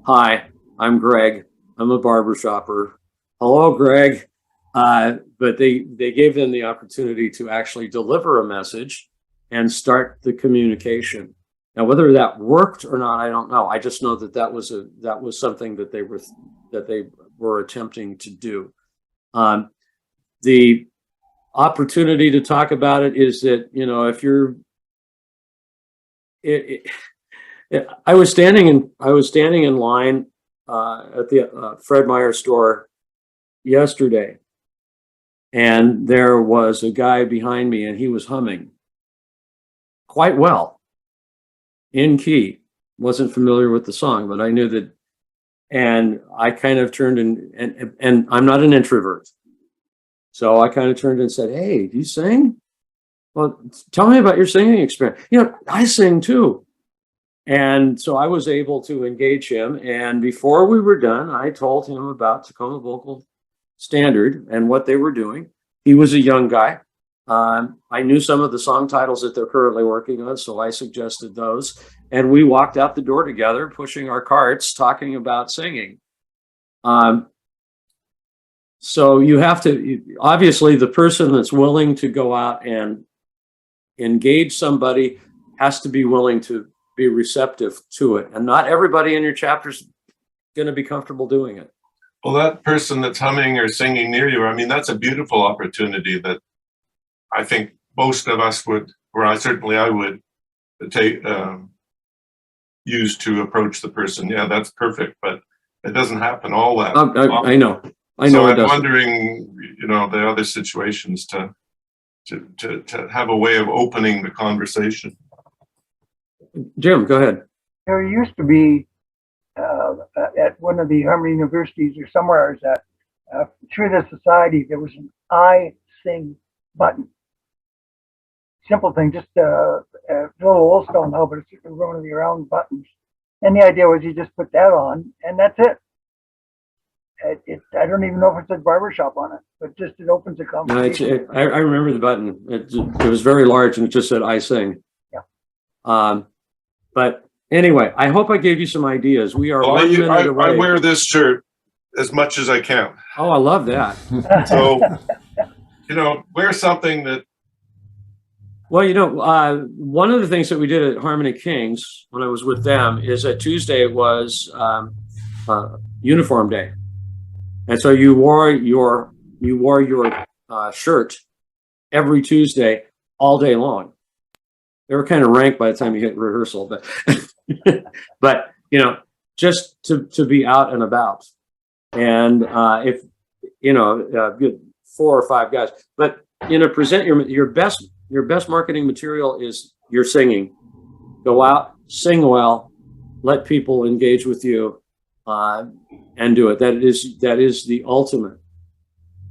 hi, I'm Greg, I'm a barbershopper. Hello, Greg. But they gave them the opportunity to actually deliver a message and start the communication. Now, whether that worked or not, I don't know. I just know that was something that they were attempting to do. The opportunity to talk about it is that, if you're, I was standing in line at the Fred Meyer store yesterday, and there was a guy behind me, and he was humming quite well in key. Wasn't familiar with the song, but I knew that, and I kind of turned and I'm not an introvert, so I kind of turned and said, "Hey, do you sing? Well, tell me about your singing experience. I sing too." And so I was able to engage him, and before we were done, I told him about Tacoma Vocal Standard and what they were doing. He was a young guy. I knew some of the song titles that they're currently working on, so I suggested those. And we walked out the door together, pushing our carts, talking about singing. So you have to, obviously, the person that's willing to go out and engage somebody has to be willing to be receptive to it. And not everybody in your chapter's going to be comfortable doing it. Well, that person that's humming or singing near you, I mean, that's a beautiful opportunity that I think most of us would, or I would take, use to approach the person. Yeah, that's perfect, but it doesn't happen all that often. I know. So I'm wondering, the other situations to have a way of opening the conversation. Jim, go ahead. There used to be at one of the Harmony Universities or somewhere I was at, through the society, there was an I Sing button. Simple thing, just a little old style now, but it's one of the round buttons. And the idea was you just put that on, and that's it. I don't even know if it said barbershop on it, but just it opens a No, conversation. I remember the button. It was very large and it just said I sing. Yeah. But anyway, I hope I gave you some ideas. We are Well, 1 minute I away. wear this shirt as much as I can. Oh, I love that. So, you know, wear something that, Well, you know, one of the things that we did at Harmony Kings when I was with them is that Tuesday was uniform day, and so you wore your shirt every Tuesday all day long. They were kind of rank by the time you hit rehearsal, but but you know, just to be out and about, and if you know, 4 or 5 guys, but you know, present your best marketing material is your singing. Go out, sing well, let people engage with you, and do it. That is the ultimate.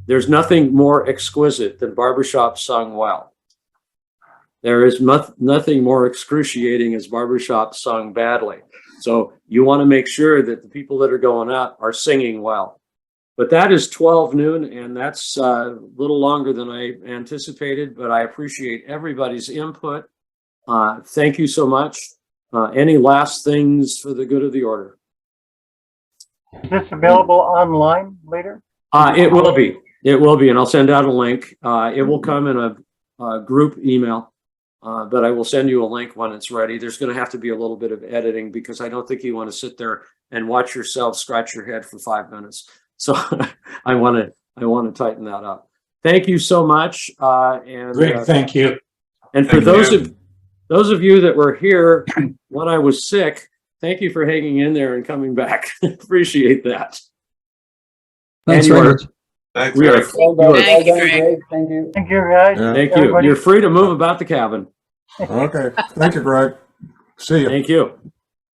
There's nothing more exquisite than barbershop sung well. There is nothing more excruciating as barbershop sung badly. So you want to make sure that the people that are going out are singing well. But that is 12 noon, and that's a little longer than I anticipated, but I appreciate everybody's input. Thank you so much. Any last things for the good of the order? Is this available online later? It will be. It will be, and I'll send out a link. It will come in a group email, but I will send you a link when it's ready. There's going to have to be a little bit of editing because I don't think you want to sit there and watch yourself scratch your head for 5 minutes. So I want to tighten that up. Thank you so much. And Great, thank you. And for Thank those of you that were here when I was sick, thank you for hanging in there and coming back. Appreciate that. Thanks And you very are- much. thanks, We are, Greg. Well done, Thank you, well done, Greg. Greg. Thank you. Thank you, guys. Yeah. thank you. Everybody- You're free to move about the cabin. Okay, thank you, Greg. See you. Thank you.